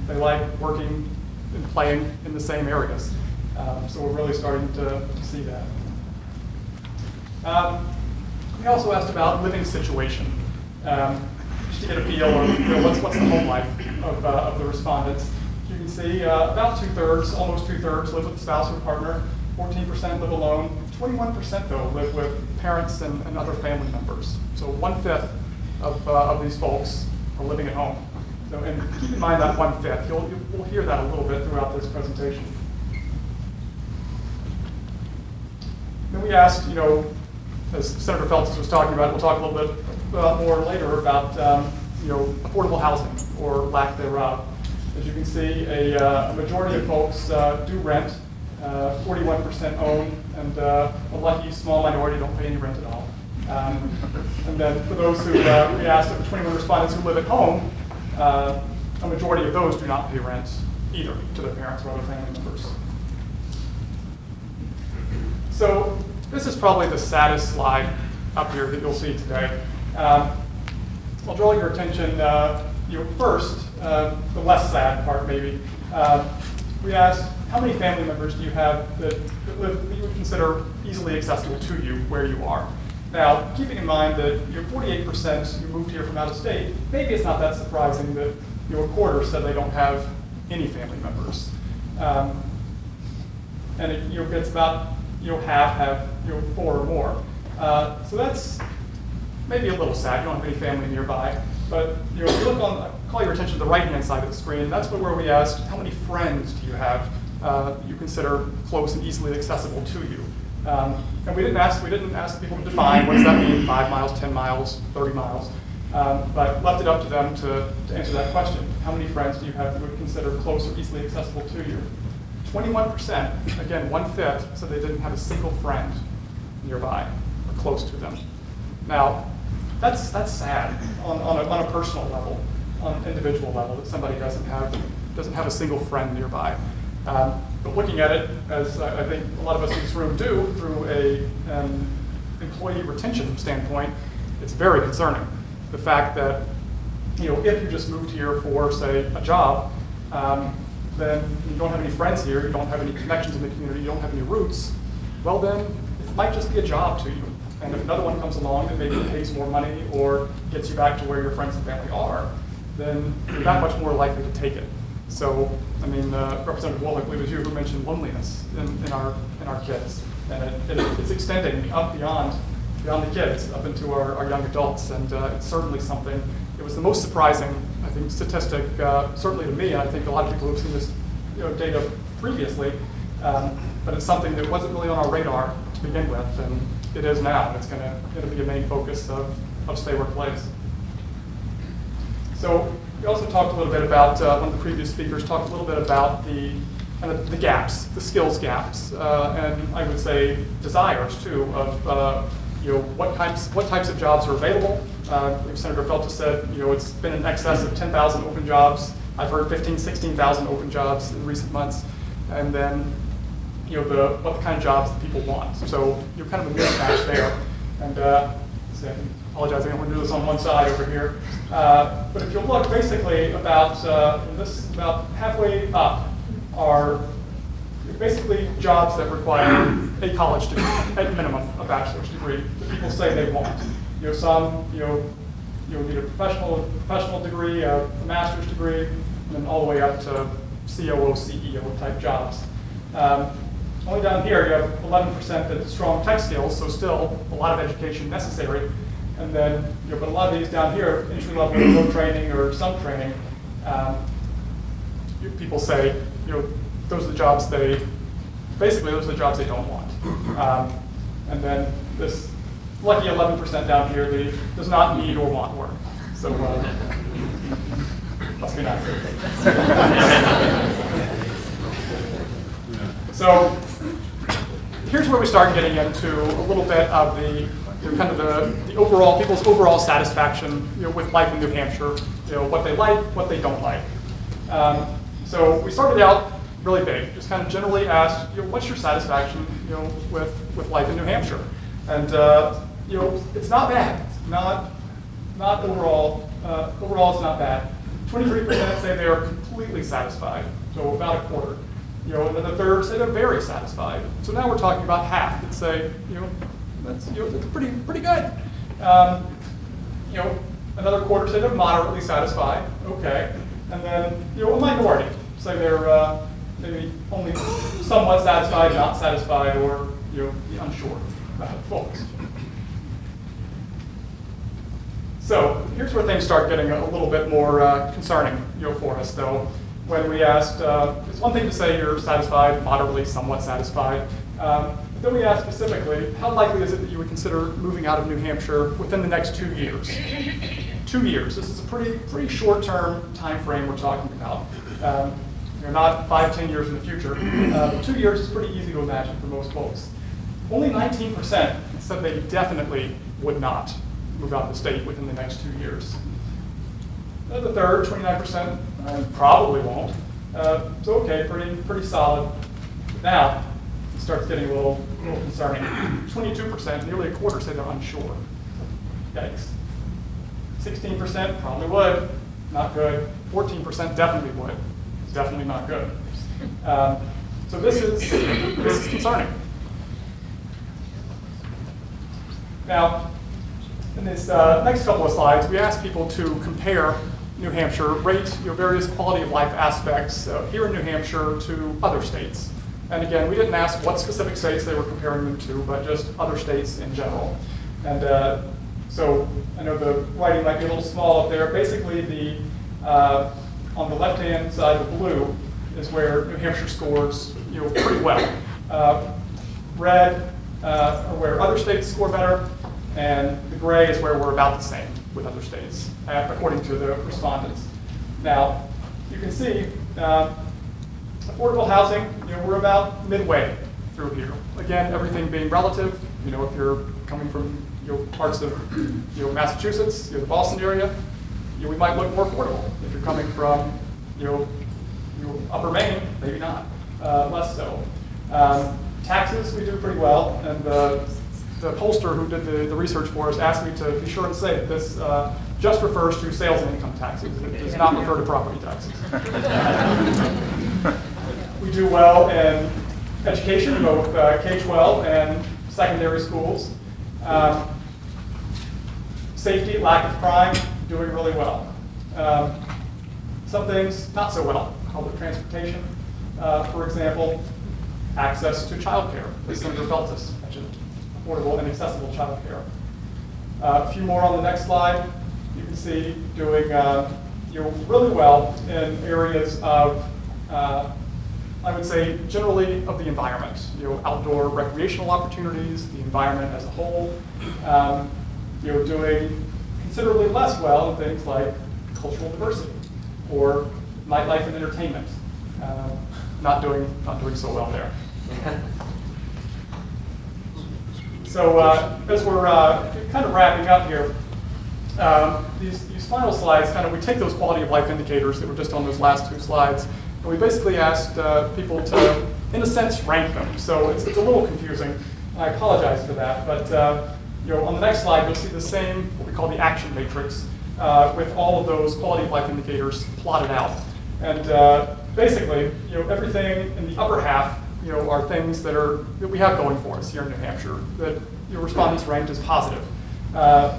They like working and playing in the same areas. So we're really starting to see that. We also asked about living situation, just to get a feel of what's the home life of the respondents. You can see about 2/3, almost 2/3 live with a spouse or partner, 14% live alone, 21% though live with parents and other family members. So 1/5 of these folks are living at home. So, and keep in mind that 1/5. We'll hear that a little bit throughout this presentation. Then we asked, as Senator Feltes was talking about, we'll talk a little bit more later about affordable housing or lack thereof. As you can see, a majority of folks do rent, 41% own, and a lucky small minority don't pay any rent at all. And then for those who we asked, of the 21 respondents who live at home, a majority of those do not pay rent either to their parents or other family members. So this is probably the saddest slide up here that you'll see today. I'll draw your attention first, the less sad part maybe. We asked, how many family members do you have that live, that you would consider easily accessible to you where you are? Now, keeping in mind that 48% you moved here from out of state, maybe it's not that surprising that a quarter said they don't have any family members. And it's about half have 4 or more. So that's maybe a little sad. You don't have any family nearby. But if you look on, call your attention to the right-hand side of the screen. That's where we asked, how many friends do you have you consider close and easily accessible to you? And we didn't ask people to define what does that mean, 5 miles, 10 miles, 30 miles, but left it up to them to answer that question. How many friends do you have that would consider close or easily accessible to you? 21%, again 1/5, said they didn't have a single friend nearby or close to them. Now, that's sad on a personal level, on an individual level, that somebody doesn't have a single friend nearby. But looking at it, as I think a lot of us in this room do, through an employee retention standpoint, it's very concerning. The fact that if you just moved here for, say, a job, then you don't have any friends here, you don't have any connections in the community, you don't have any roots, well then, it might just be a job to you. And if another one comes along that maybe pays more money or gets you back to where your friends and family are, then you're that much more likely to take it. So, I mean, Representative Wall, I believe it was you who mentioned loneliness in our kids. And it's extending up beyond the kids, up into our young adults. And it's certainly something, it was the most surprising, I think, statistic, certainly to me, and I think a lot of people who've seen this data previously, but it's something that wasn't really on our radar to begin with, and it is now. It's going to be a main focus of Stay Work Plays. So we also talked a little bit about, one of the previous speakers talked a little bit about the gaps, the skills gaps, and I would say desires too, of what types of jobs are available. Senator Feltes said, it's been in excess of 10,000 open jobs. I've heard 15,000, 16,000 open jobs in recent months. And then, what kind of jobs that people want. So you're kind of a mismatch there. And I apologize, I'm going to do this on one side over here. But if you look, basically about halfway up are basically jobs that require a college degree, at minimum a bachelor's degree. The people people say they want. Some you'll need a professional degree, a master's degree, and then all the way up to COO, CEO type jobs. Only down here you have 11% that's strong tech skills, so still a lot of education necessary. And then, but a lot of these down here, entry level, no training or some training, people say, those are the jobs those are the jobs they don't want. And then this lucky 11% down here, they does not need or want work. So must be nice. So here's where we start getting into a little bit of the kind of the overall people's overall satisfaction with life in New Hampshire. What they like, what they don't like. So we started out really big, just kind of generally asked, what's your satisfaction, with life in New Hampshire? And it's not bad. It's not overall. Overall, it's not bad. 23% say they are completely satisfied, so about a quarter. And then a third say they're very satisfied. So now we're talking about half that say, that's pretty good. Another quarter say they're moderately satisfied. Okay, and then a minority say they're maybe only somewhat satisfied, not satisfied, or the unsure folks. So here's where things start getting a little bit more concerning, for us, though. When we asked, it's one thing to say you're satisfied, moderately, somewhat satisfied. Then we asked specifically, how likely is it that you would consider moving out of New Hampshire within the next 2 years? 2 years. This is a pretty short-term time frame we're talking about. Not 5-10 years in the future. 2 years is pretty easy to imagine for most folks. Only 19% said they definitely would not move out of the state within the next 2 years. The third, 29%, probably won't. So okay, pretty solid. Now, it starts getting a little concerning. 22%, nearly a quarter, say they're unsure. Yikes. 16% probably would, not good. 14% definitely would, definitely not good. So this is concerning. Now, in this next couple of slides, we asked people to compare New Hampshire, rate various quality of life aspects here in New Hampshire to other states. And again, we didn't ask what specific states they were comparing them to, but just other states in general. And so I know the writing might be a little small up there. Basically, on the left-hand side, the blue is where New Hampshire scores pretty well. Red are where other states score better, and the gray is where we're about the same with other states, according to the respondents. Now, you can see affordable housing, we're about midway through here. Again, everything being relative. If you're coming from parts of Massachusetts, the Boston area, we might look more affordable. If you're coming from Upper Maine, maybe not, less so. Taxes, we do pretty well, and the pollster who did the research for us asked me to be sure to say that this just refers to sales and income taxes. It does not refer to property taxes. We do well in education, both K-12 and secondary schools. Safety, lack of crime, doing really well. Some things not so well. Public transportation, for example, access to childcare, as Senator Feltus mentioned, affordable and accessible childcare. A few more on the next slide. You can see doing really well in areas of, I would say, generally of the environment. Outdoor recreational opportunities, the environment as a whole. Doing considerably less well in things like cultural diversity or nightlife and entertainment. Not doing so well there. So as we're kind of wrapping up here, these final slides, we take those quality of life indicators that were just on those last two slides, and we basically asked people to, in a sense, rank them. So it's a little confusing, and I apologize for that. But on the next slide, you'll see the same, what we call the action matrix, with all of those quality of life indicators plotted out. And basically, everything in the upper half, are things that we have going for us here in New Hampshire that your respondents ranked as positive.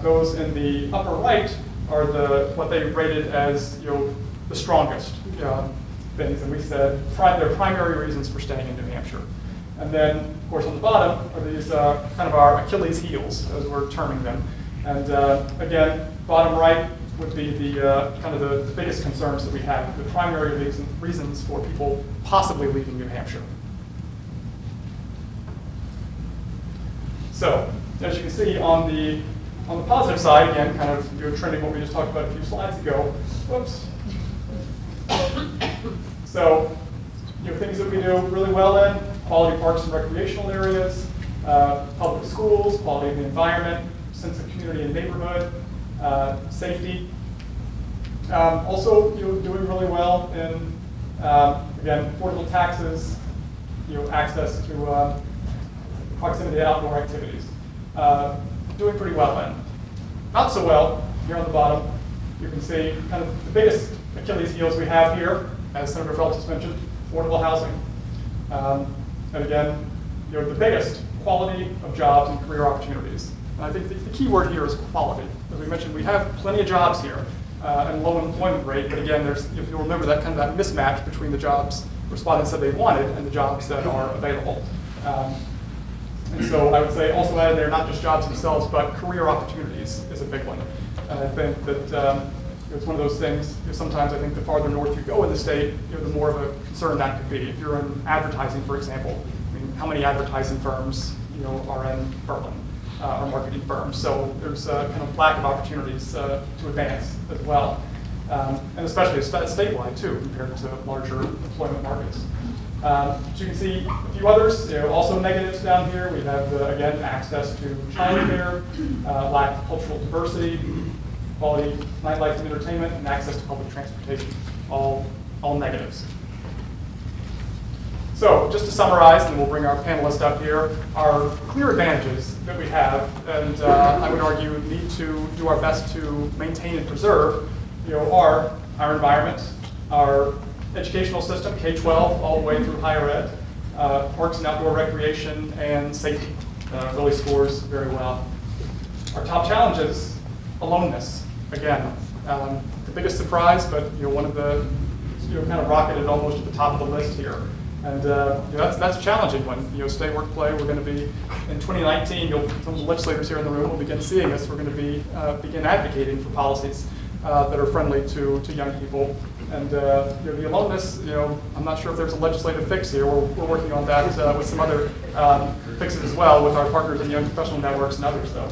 Those in the upper right are what they rated as the strongest things, and we said their primary reasons for staying in New Hampshire. And then, of course, on the bottom are these kind of our Achilles heels, as we're terming them. And again, bottom right would be the kind of the biggest concerns that we have, the primary reasons for people possibly leaving New Hampshire. So, as you can see on the positive side, again, kind of trending what we just talked about a few slides ago. Whoops. So, things that we do really well in: quality parks and recreational areas, public schools, quality of the environment, sense of community and neighborhood, safety. Also, doing really well in, again, affordable taxes, access to proximity to outdoor activities. Doing pretty well in. Not so well, here on the bottom, you can see kind of the biggest Achilles heels we have here, as Senator Phelps has mentioned, affordable housing. And again, the biggest, quality of jobs and career opportunities. And I think the key word here is quality. As we mentioned, we have plenty of jobs here and low unemployment rate, but again, if you'll remember that kind of that mismatch between the jobs respondents said they wanted and the jobs that are available. And so I would say also added there, not just jobs themselves, but career opportunities is a big one. And I think that it's one of those things, sometimes I think the farther north you go in the state, the more of a concern that could be. If you're in advertising, for example, I mean, how many advertising firms are in Berlin, or marketing firms? So there's a kind of lack of opportunities to advance as well. And especially statewide too, compared to larger employment markets. As you can see, a few others, also negatives down here. We have, again, access to childcare, lack of cultural diversity, quality nightlife and entertainment, and access to public transportation, all negatives. So just to summarize, and we'll bring our panelists up here, our clear advantages that we have, and I would argue need to do our best to maintain and preserve, are our environment, our educational system, K-12 all the way through higher ed, parks and outdoor recreation, and safety really scores very well. Our top challenges, aloneness. Again, the biggest surprise, but one of the kind of rocketed almost at the top of the list here. And that's a challenging one. Stay, work, play. We're going to be in 2019. Some of the legislators here in the room will begin seeing us. We're going to begin advocating for policies that are friendly to young people. And the aloneness, I'm not sure if there's a legislative fix here. We're working on that with some other fixes as well with our partners in young professional networks and others, though.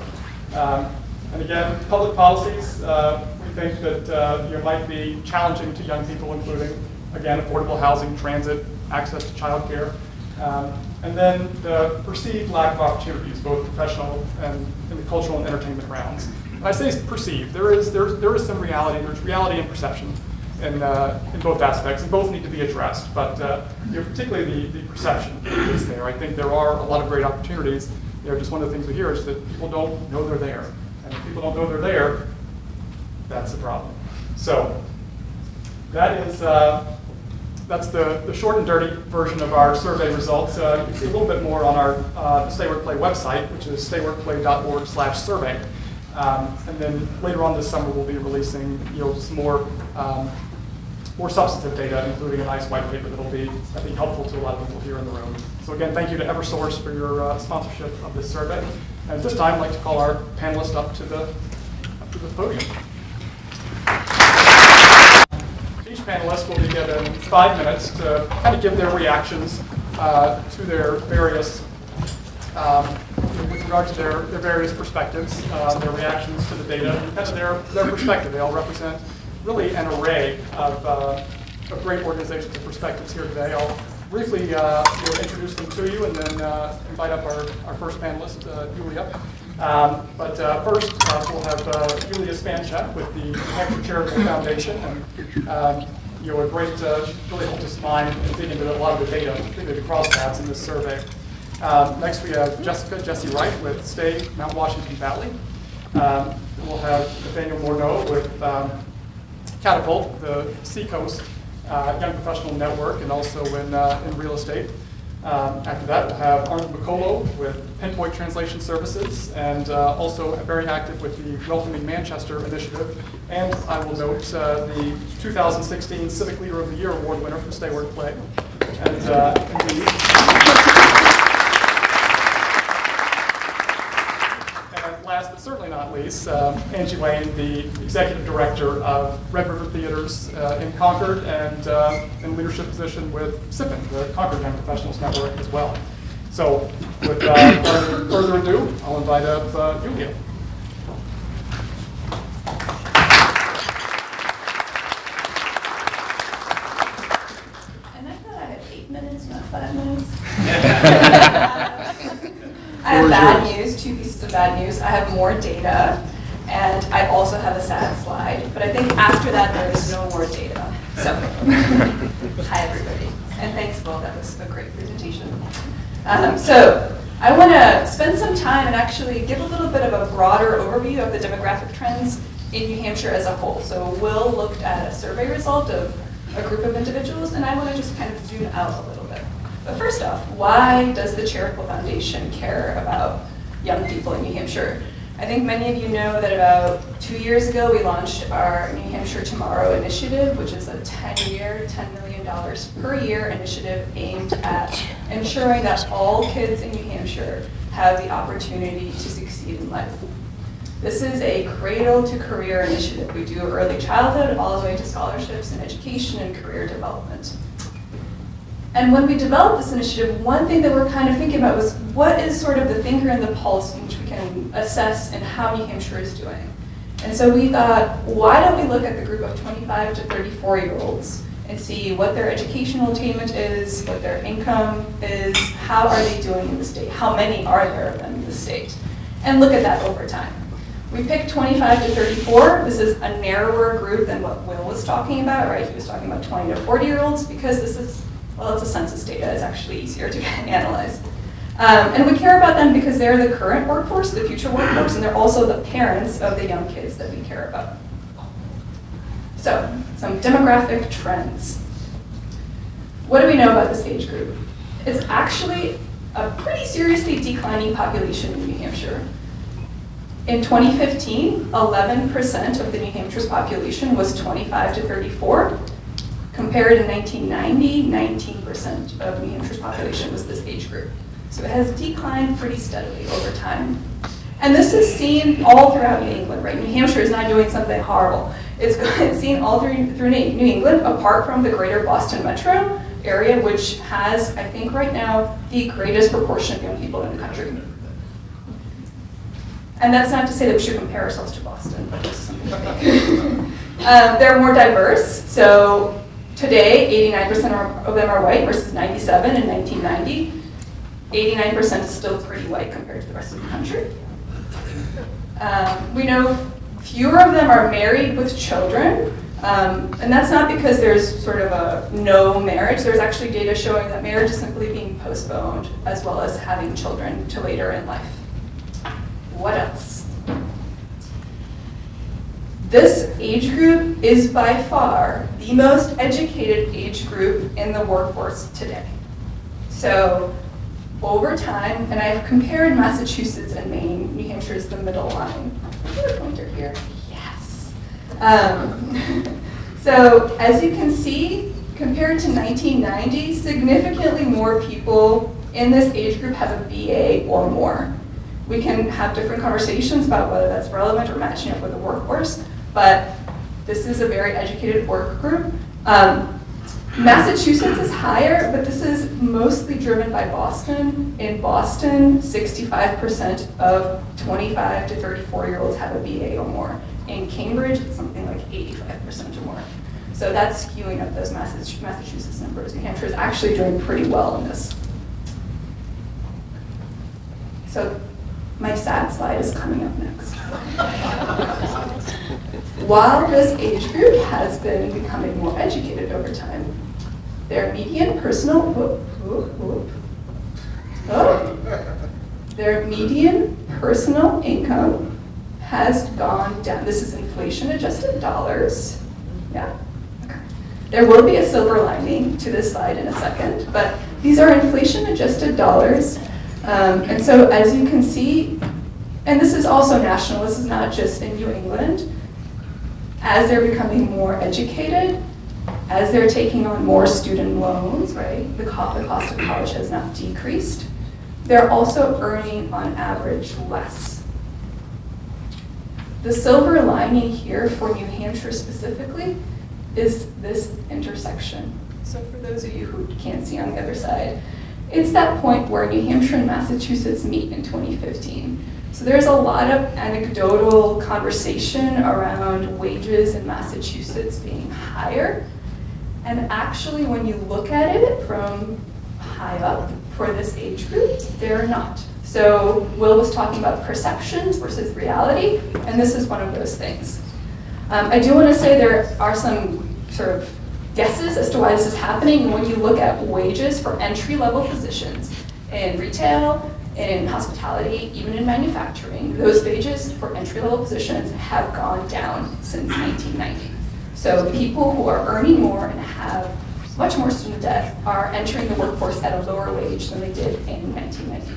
And again, public policies, we think that might be challenging to young people, including, again, affordable housing, transit, access to childcare, and then the perceived lack of opportunities, both professional and in the cultural and entertainment rounds. And I say perceived. There is some reality. There's reality and perception in both aspects, and both need to be addressed. But particularly the perception is there. I think there are a lot of great opportunities. Just one of the things we hear is that people don't know they're there, and if people don't know they're there, that's the problem. So that is. That's the short and dirty version of our survey results. You can see a little bit more on our Stay Work Play website, which is stayworkplay.org/survey. And then later on this summer, we'll be releasing some more substantive data, including a nice white paper that will be, I think, helpful to a lot of people here in the room. So again, thank you to Eversource for your sponsorship of this survey. And at this time, I'd like to call our panelists up to the podium. Each panelist will be given 5 minutes to kind of give their reactions to their various, with regard to their various perspectives, their reactions to the data, and kind of their perspective. They all represent really an array of great organizations and perspectives here today. I'll briefly introduce them to you and then invite up our first panelist, Yulya. But first, we'll have Yulya Spantchak with the New Hampshire Charitable Foundation, and a great, really helped us mine and dig into a lot of the data, particularly the crosstabs in this survey. Next, we have Jesse Wright with Stay Mount Washington Valley. We'll have Nathaniel Morneault with Catapult, the Seacoast Young Professional Network, and also in real estate. After that, we'll have Arnold Mikolo with Pinpoint Translation Services, and also very active with the Welcoming Manchester initiative. And I will note the 2016 Civic Leader of the Year Award winner from Stay Work Play. And indeed. And last but certainly not least, Angie Lane, the Executive Director of Red River Theaters in Concord, and in a leadership position with SIPN, the Concord Young Professionals Network as well. So without further ado, I'll invite up Yulya. And I thought I had 8 minutes, not 5 minutes. I have bad news, 2 pieces of bad news. I have more data, and I also have a sad slide. But I think after that, there is no more data. So, hi everybody, and thanks, Will. That was a great presentation. So, I want to spend some time and actually give a little bit of a broader overview of the demographic trends in New Hampshire as a whole. So, Will looked at a survey result of a group of individuals, and I want to just kind of zoom out a little bit. But first off, why does the Charitable Foundation care about young people in New Hampshire? I think many of you know that about 2 years ago we launched our New Hampshire Tomorrow initiative, which is a 10-year, $10 million per year initiative aimed at ensuring that all kids in New Hampshire have the opportunity to succeed in life. This is a cradle-to-career initiative. We do early childhood all the way to scholarships and education and career development. And when we developed this initiative, one thing that we're kind of thinking about was what is sort of the finger in the pulse in which we can assess and how New Hampshire is doing. And so we thought, why don't we look at the group of 25 to 34-year-olds and see what their educational attainment is, what their income is, how are they doing in the state, how many are there of them in the state, and look at that over time. We picked 25 to 34. This is a narrower group than what Will was talking about, right? He was talking about 20 to 40-year-olds because this is, well, it's a census data. It's actually easier to analyze. And we care about them because they're the current workforce, the future workforce, and they're also the parents of the young kids that we care about. So, some demographic trends. What do we know about this age group? It's actually a pretty seriously declining population in New Hampshire. In 2015, 11% of the New Hampshire's population was 25 to 34. Compared to 1990, 19% of New Hampshire's population was this age group. So it has declined pretty steadily over time. And this is seen all throughout New England, right? New Hampshire is not doing something horrible. It's seen all through New England, apart from the greater Boston metro area, which has, I think right now, the greatest proportion of young people in the country. And that's not to say that we should compare ourselves to Boston, but just something to think. They're more diverse. So today, 89% of them are white versus 97 in 1990. 89% is still pretty white compared to the rest of the country. We know fewer of them are married with children. And that's not because there's sort of a no marriage. There's actually data showing that marriage is simply being postponed, as well as having children to later in life. What else? This age group is by far the most educated age group in the workforce today. So over time, and I've compared Massachusetts and Maine, New Hampshire is the middle line. Is there a pointer here? Yes. So as you can see, compared to 1990, significantly more people in this age group have a BA or more. We can have different conversations about whether that's relevant or matching up with the workforce, but this is a very educated work group. Massachusetts is higher, but this is mostly driven by Boston. In Boston, 65% of 25 to 34-year-olds have a BA or more. In Cambridge, it's something like 85% or more. So that's skewing up those Massachusetts numbers. New Hampshire is actually doing pretty well in this. So my sad slide is coming up next. While this age group has been becoming more educated over time, their median personal, their median personal income has gone down. This is inflation-adjusted dollars. Yeah. Okay. There will be a silver lining to this slide in a second, but These are inflation-adjusted dollars. And so as you can see, and this is also national, this is not just in New England, as they're becoming more educated, as they're taking on more student loans, right, the cost of college has not decreased, they're also earning on average less. The silver lining here for New Hampshire specifically is this intersection. So for those of you who can't see on the other side, it's that point where New Hampshire and Massachusetts meet in 2015. So there's a lot of anecdotal conversation around wages in Massachusetts being higher. And actually, when you look at it from high up for this age group, they're not. So Will was talking about perceptions versus reality, and this is one of those things. I do want to say there are some sort of guesses as to why this is happening. And when you look at wages for entry-level positions in retail, in hospitality, even in manufacturing, those wages for entry-level positions have gone down since 1990. So people who are earning more and have much more student debt are entering the workforce at a lower wage than they did in 1990.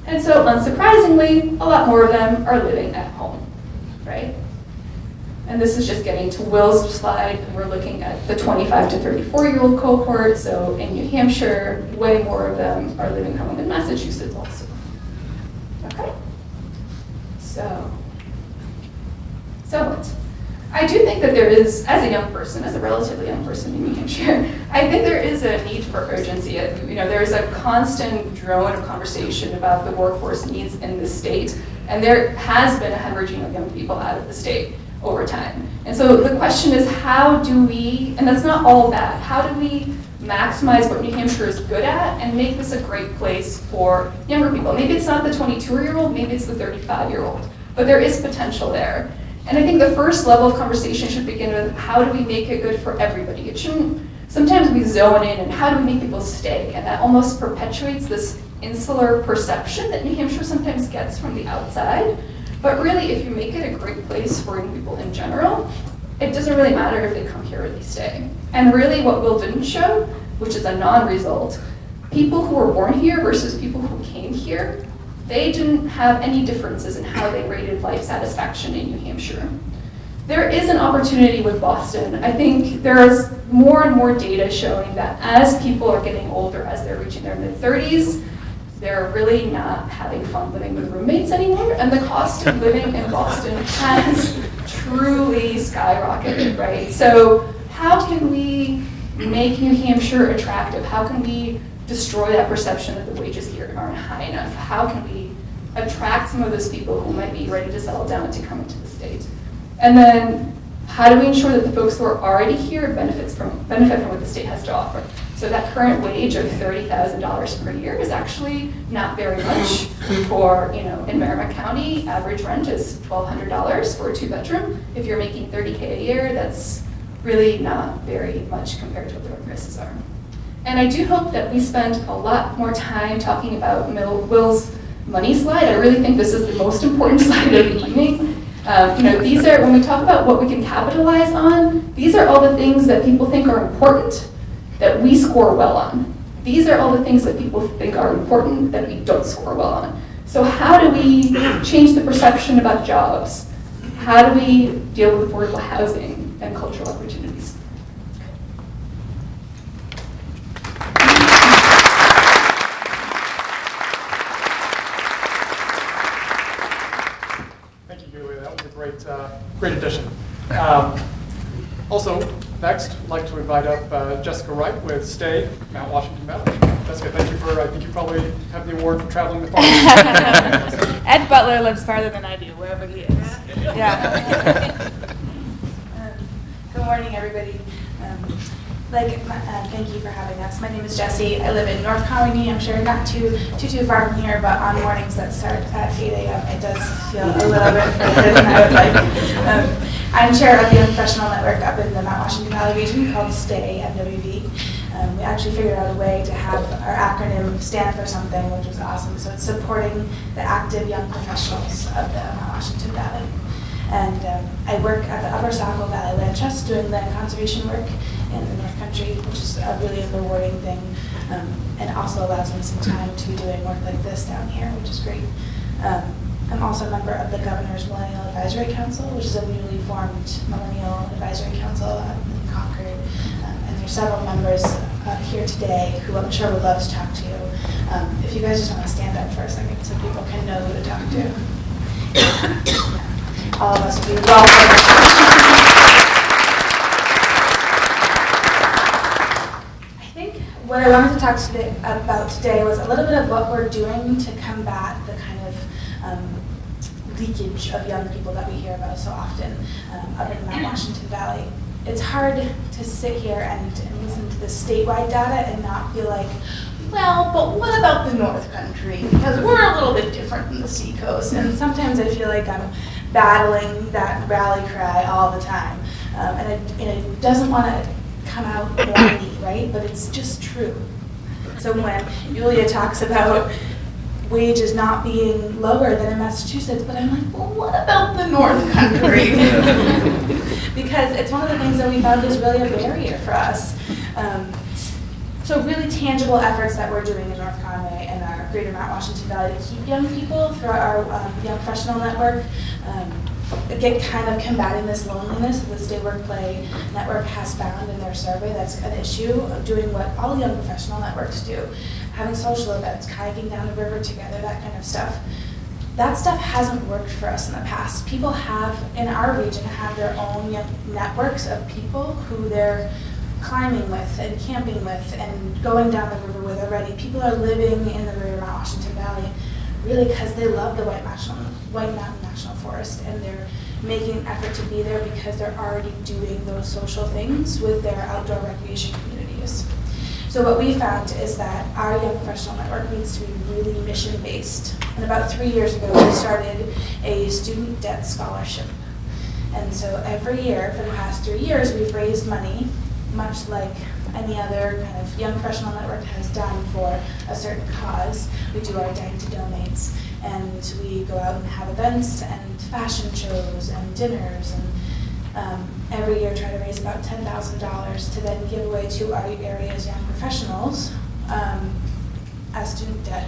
And so unsurprisingly, a lot more of them are living at home, right? And this is just getting to Will's slide, and we're looking at the 25 to 34-year-old cohort. So in New Hampshire, way more of them are living home, in Massachusetts also. Okay? So what? I do think that there is, as a young person, as a relatively young person in New Hampshire, I think there is a need for urgency. You know, there is a constant drone of conversation about the workforce needs in the state, and there has been a hemorrhaging of young people out of the state over time. And so the question is, how do we, and that's not all bad, how do we maximize what New Hampshire is good at and make this a great place for younger people? Maybe it's not the 22-year-old, maybe it's the 35-year-old, but there is potential there. And I think the first level of conversation should begin with, how do we make it good for everybody? It shouldn't, sometimes we zone in and how do we make people stay? And that almost perpetuates this insular perception that New Hampshire sometimes gets from the outside. But really, if you make it a great place for young people in general, it doesn't really matter if they come here or they stay. And really what Will didn't show, which is a non-result, people who were born here versus people who came here, they didn't have any differences in how they rated life satisfaction in New Hampshire. There is an opportunity with Boston. I think there is more and more data showing that as people are getting older, as they're reaching their mid-30s, they're really not having fun living with roommates anymore, and the cost of living in Boston has truly skyrocketed, right? So how can we make New Hampshire attractive? How can we destroy that perception that the wages here aren't high enough? How can we attract some of those people who might be ready to settle down to come into the state? And then how do we ensure that the folks who are already here benefit from what the state has to offer? So that current wage of $30,000 per year is actually not very much for, you know, in Merrimack County, average rent is $1,200 for a 2-bedroom. If you're making $30K a year, that's really not very much compared to what the prices are. And I do hope that we spend a lot more time talking about Will's money slide. I really think this is the most important slide of the evening. You know, these are, when we talk about what we can capitalize on, these are all the things that people think are important that we score well on. These are all the things that people think are important that we don't score well on. So how do we change the perception about jobs? How do we deal with affordable housing and cultural opportunities? Thank you, Yulya. That was a great addition. Also, next, I'd like to invite up Jessica Wright with Stay, Mount Washington Valley. Jessica, thank you for, I think you probably have the award for traveling the farthest. Ed Butler lives farther than I do, wherever he is. Yeah. Good morning, everybody. Thank you for having us. My name is Jessie. I live in North Conway, New Hampshire, not too far from here, but on mornings that start at 8 a.m. it does feel a little bit further than I would like. I'm chair of the Professional Network up in the Mount Washington Valley region called STAY, MWV. We actually figured out a way to have our acronym stand for something, which was awesome. So it's supporting the active young professionals of the Mount Washington Valley. And I work at the Upper Saco Valley Land Trust doing land conservation work in the North Country, which is a really rewarding thing, and also allows me some time to be doing work like this down here, which is great. I'm also a member of the Governor's Millennial Advisory Council, which is a newly formed Millennial Advisory Council in Concord. And there's several members here today who I'm sure would love to talk to you. If you guys just want to stand up for a second so people can know who to talk to. All of us would be welcome. I think what I wanted to talk about today was a little bit of what we're doing to combat the kind of leakage of young people that we hear about so often up in the Mount Washington Valley. It's hard to sit here and listen to the statewide data and not feel like, well, but what about the North Country? Because we're a little bit different than the Seacoast. And sometimes I feel like I'm battling that rally cry all the time. And it doesn't want to come out whiny, right? But it's just true. So when Yulya talks about wages not being lower than in Massachusetts, but I'm like, well, what about the North Country? Because it's one of the things that we found is really a barrier for us. So really tangible efforts that we're doing in North Conway and our greater Mount Washington Valley to keep young people through our Young Professional Network, again, kind of combating this loneliness that the Stay Work Play Network has found in their survey. That's an issue of doing what all Young Professional Networks do. Having social events, kayaking down the river together, that kind of stuff. That stuff hasn't worked for us in the past. People have, in our region, have their own networks of people who they're climbing with and camping with and going down the river with already. People are living in the greater Mount Washington Valley really because they love the White Mountain National Forest, and they're making an effort to be there because they're already doing those social things with their outdoor recreation communities. So what we found is that our Young Professional Network needs to be really mission-based. And about 3 years ago, we started a student debt scholarship. And so every year, for the past 3 years, we've raised money, much like any other kind of Young Professional Network has done for a certain cause. We do our Dine to Donates, and we go out and have events and fashion shows and dinners, and every year try to raise about $10,000 to then give away to our area's young professionals as student debt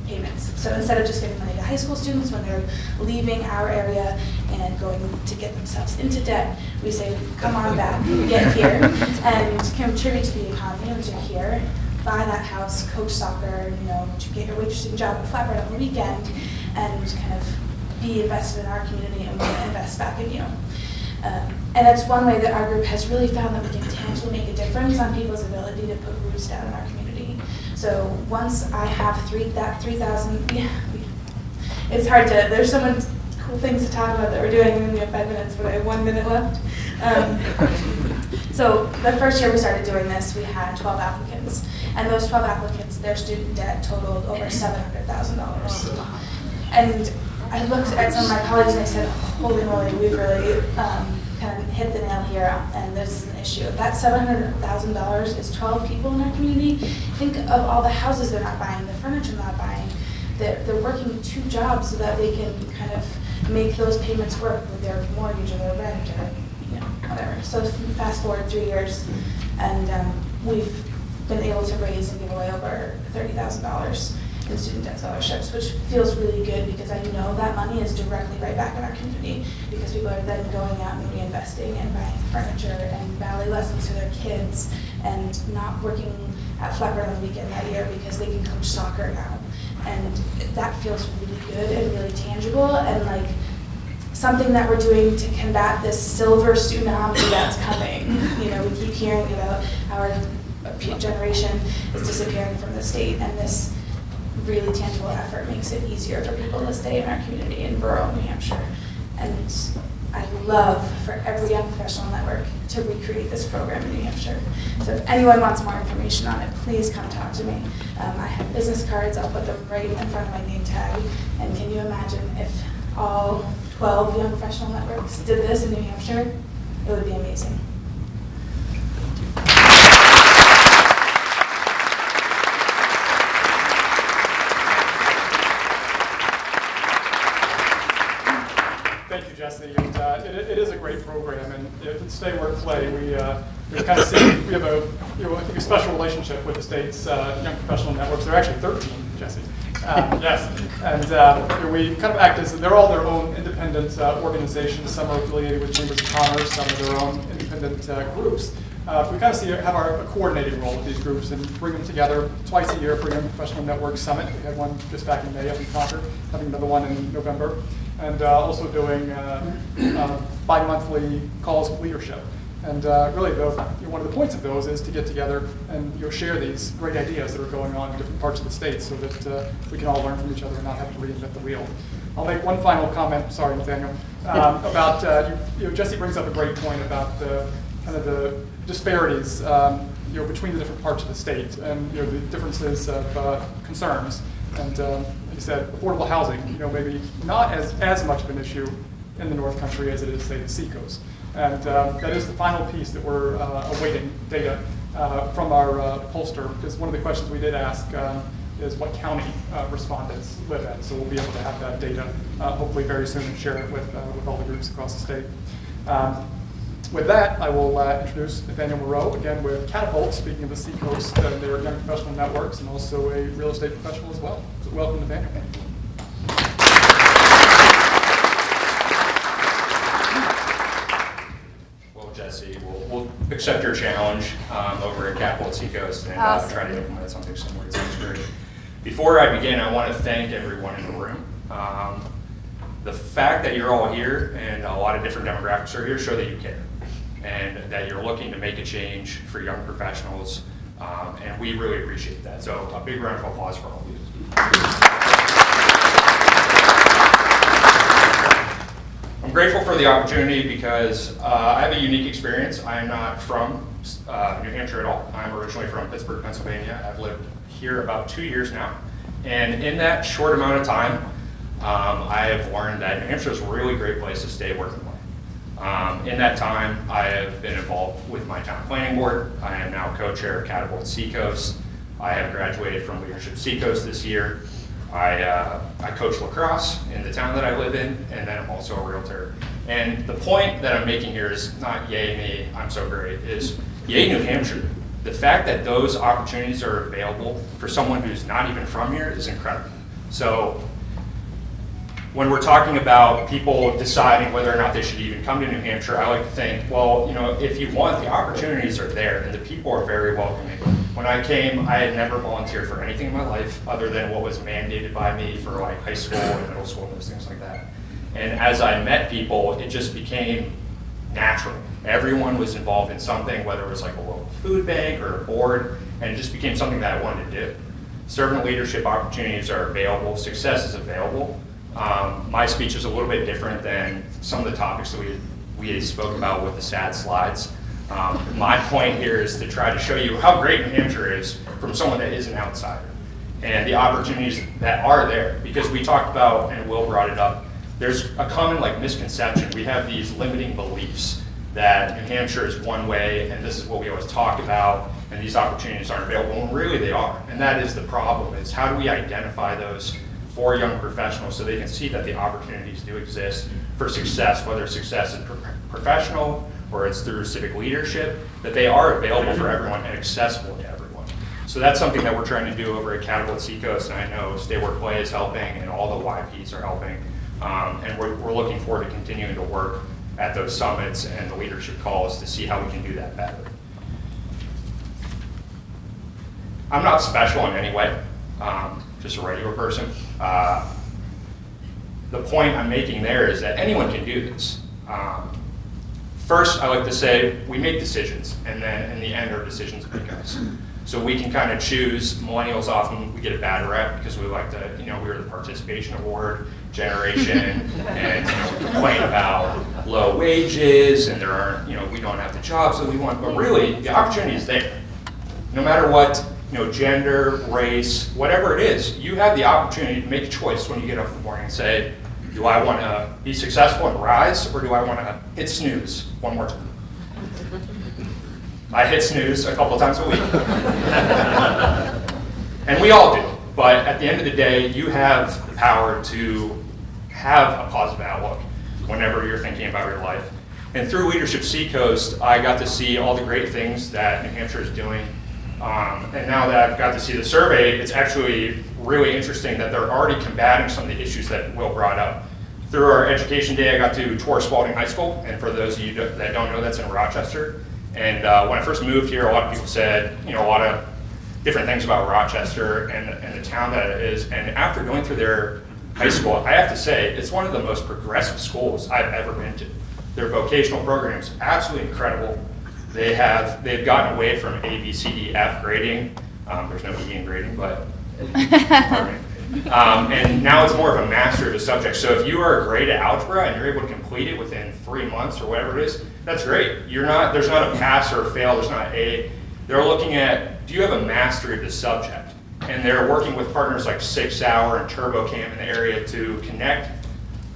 payments. So instead of just giving money to high school students when they're leaving our area and going to get themselves into debt, we say, come on back, get here, and contribute to the economy once you're here, buy that house, coach soccer, get your waitressing job at Flatbread on the weekend, and kind of be invested in our community and we invest back in you. And that's one way that our group has really found that we can tangibly make a difference on people's ability to put roots down in our community. So once I have 3,000, it's hard to, there's so many cool things to talk about that we're doing. We only have 5 minutes, but I have 1 minute left. So the first year we started doing this, we had 12 applicants. And those 12 applicants, their student debt totaled over $700,000. And I looked at some of my colleagues and I said, holy moly, we've really kind of hit the nail here, and this is an issue. If that $700,000 is 12 people in our community, think of all the houses they're not buying, the furniture they're not buying. They're working 2 jobs so that they can kind of make those payments work with their mortgage or their rent or whatever. So fast forward 3 years, and we've been able to raise and give away over $30,000 in student debt scholarships, which feels really good because I know that money is directly right back in our community because people are then going out and reinvesting and buying furniture and ballet lessons for their kids and not working at Flatbread on the weekend that year because they can coach soccer now. And that feels really good and really tangible and like something that we're doing to combat this silver tsunami that's coming. We keep hearing about how our generation is disappearing from the state, and this really tangible effort makes it easier for people to stay in our community in rural New Hampshire. And I'd love for every Young Professional Network to recreate this program in New Hampshire. So if anyone wants more information on it, please come talk to me. I have business cards, I'll put them right in front of my name tag. And can you imagine if all 12 Young Professional Networks did this in New Hampshire? It would be amazing. Thank you, Jesse. And, it is a great program, and at Stay Work Play, we kind of see we have a I think a special relationship with the state's young professional networks. There are actually 13, Jesse. Yes, and we kind of act as they're all their own independent organizations. Some are affiliated with chambers of commerce, some are their own independent groups. We kind of have a coordinating role with these groups and bring them together twice a year for Young Professional Network Summit. We had one just back in May up in Concord, having another one in November, and also doing bi-monthly calls with leadership. And really, one of the points of those is to get together and share these great ideas that are going on in different parts of the state so that we can all learn from each other and not have to reinvent the wheel. I'll make one final comment, sorry, Nathaniel, about, Jesse brings up a great point about the disparities between the different parts of the state and the differences of concerns. And like you said, affordable housing, maybe not as much of an issue in the North Country as it is, say, the Seacoast. And that is the final piece that we're awaiting data from our pollster, because one of the questions we did ask is what county respondents live in. So we'll be able to have that data hopefully very soon and share it with all the groups across the state. With that, I will introduce Nathaniel Moreau, again with Catapult, speaking of the Seacoast, their young professional networks, and also a real estate professional as well. So welcome, Nathaniel. Well, Jesse, we'll accept your challenge over at Catapult Seacoast and try to implement something similar. It sounds great. Before I begin, I want to thank everyone in the room. The fact that you're all here and a lot of different demographics are here show that you care and that you're looking to make a change for young professionals, and we really appreciate that. So a big round of applause for all of you. I'm grateful for the opportunity because I have a unique experience. I am not from New Hampshire at all. I'm originally from Pittsburgh, Pennsylvania. I've lived here about 2 years now, and in that short amount of time, I have learned that New Hampshire is a really great place to stay, work, and play. In that time, I have been involved with my town planning board. I am now co-chair of Catapult Seacoast. I have graduated from Leadership Seacoast this year. I coach lacrosse in the town that I live in, and then I'm also a realtor. And the point that I'm making here is not yay me, I'm so great, is yay New Hampshire. The fact that those opportunities are available for someone who's not even from here is incredible. So when we're talking about people deciding whether or not they should even come to New Hampshire, I like to think, well, if you want, the opportunities are there and the people are very welcoming. When I came, I had never volunteered for anything in my life other than what was mandated by me for like high school and middle school and those things like that. And as I met people, it just became natural. Everyone was involved in something, whether it was like a local food bank or a board, and it just became something that I wanted to do. Servant leadership opportunities are available, success is available. My speech is a little bit different than some of the topics that we spoke about with the sad slides. My point here is to try to show you how great New Hampshire is from someone that is an outsider and the opportunities that are there. Because we talked about, and Will brought it up, there's a common misconception. We have these limiting beliefs that New Hampshire is one way and this is what we always talk about and these opportunities aren't available, and really they are. And that is the problem, is how do we identify those for young professionals so they can see that the opportunities do exist for success, whether success is professional or it's through civic leadership, that they are available for everyone and accessible to everyone. So that's something that we're trying to do over at Catapult Seacoast, and I know Stay Work Play is helping and all the YPs are helping. And we're looking forward to continuing to work at those summits and the leadership calls to see how we can do that better. I'm not special in any way, just a regular person. The point I'm making there is that anyone can do this. First, I like to say we make decisions, and then in the end, our decisions make us. So we can kind of choose. Millennials often, we get a bad rep because we like to, we're the participation award generation, and we complain about low wages, and there aren't, we don't have the jobs that we want. But really, the opportunity is there. No matter what, gender, race, whatever it is, you have the opportunity to make a choice when you get up in the morning and say, do I want to be successful and rise, or do I want to hit snooze one more time? I hit snooze a couple times a week. And we all do. But at the end of the day, you have the power to have a positive outlook. whenever you're thinking about your life. And through Leadership Seacoast, I got to see all the great things that New Hampshire is doing. And now that I've got to see the survey, it's actually really interesting that they're already combating some of the issues that Will brought up. Through our education day, I got to tour Spalding High School, and for those of you that don't know, that's in Rochester. And when I first moved here, a lot of people said, a lot of different things about Rochester and the town that it is. And after going through their high school, I have to say, it's one of the most progressive schools I've ever been to. Their vocational program is absolutely incredible. They've gotten away from A, B, C, D, F grading. There's no E in grading, but pardon me. And now it's more of a master of the subject. So if you are great at algebra and you're able to complete it within 3 months or whatever it is, that's great. There's not a pass or a fail, there's not A. They're looking at, do you have a mastery of the subject? And they're working with partners like 6 Hour and TurboCam in the area to connect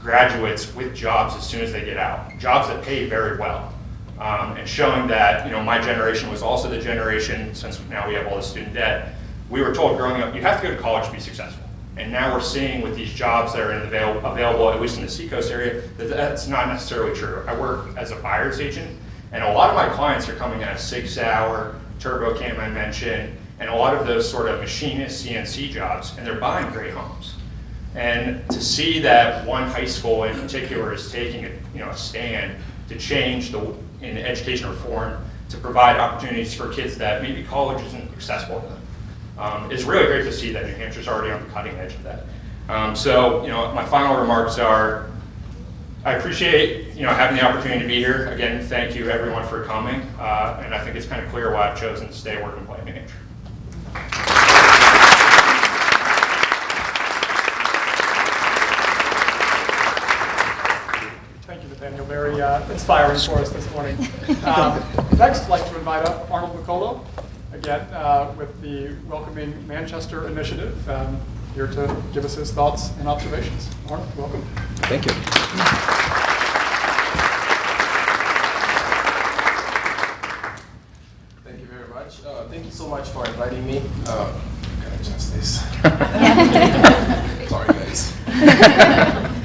graduates with jobs as soon as they get out. Jobs that pay very well. And showing that, my generation was also the generation, since now we have all the student debt, we were told growing up, you have to go to college to be successful. And now we're seeing with these jobs that are available, at least in the Seacoast area, that that's not necessarily true. I work as a buyer's agent, and a lot of my clients are coming out of 6 Hour, TurboCam I mentioned, and a lot of those sort of machinist CNC jobs, and they're buying great homes. And to see that one high school in particular is taking a stand to change in education reform to provide opportunities for kids that maybe college isn't accessible to them. It's really great to see that New Hampshire's already on the cutting edge of that. So, my final remarks are, I appreciate, having the opportunity to be here. Again, thank you everyone for coming. And I think it's kind of clear why I've chosen to stay, work, and play in New Hampshire. Thank you, Nathaniel. Very inspiring for us this morning. Next, I'd like to invite up Arnold Mikolo, again, with the Welcoming Manchester Initiative, here to give us his thoughts and observations. Arnold, welcome. Thank you. Thank you very much. Thank you so much for inviting me. Can I adjust this? Sorry, guys.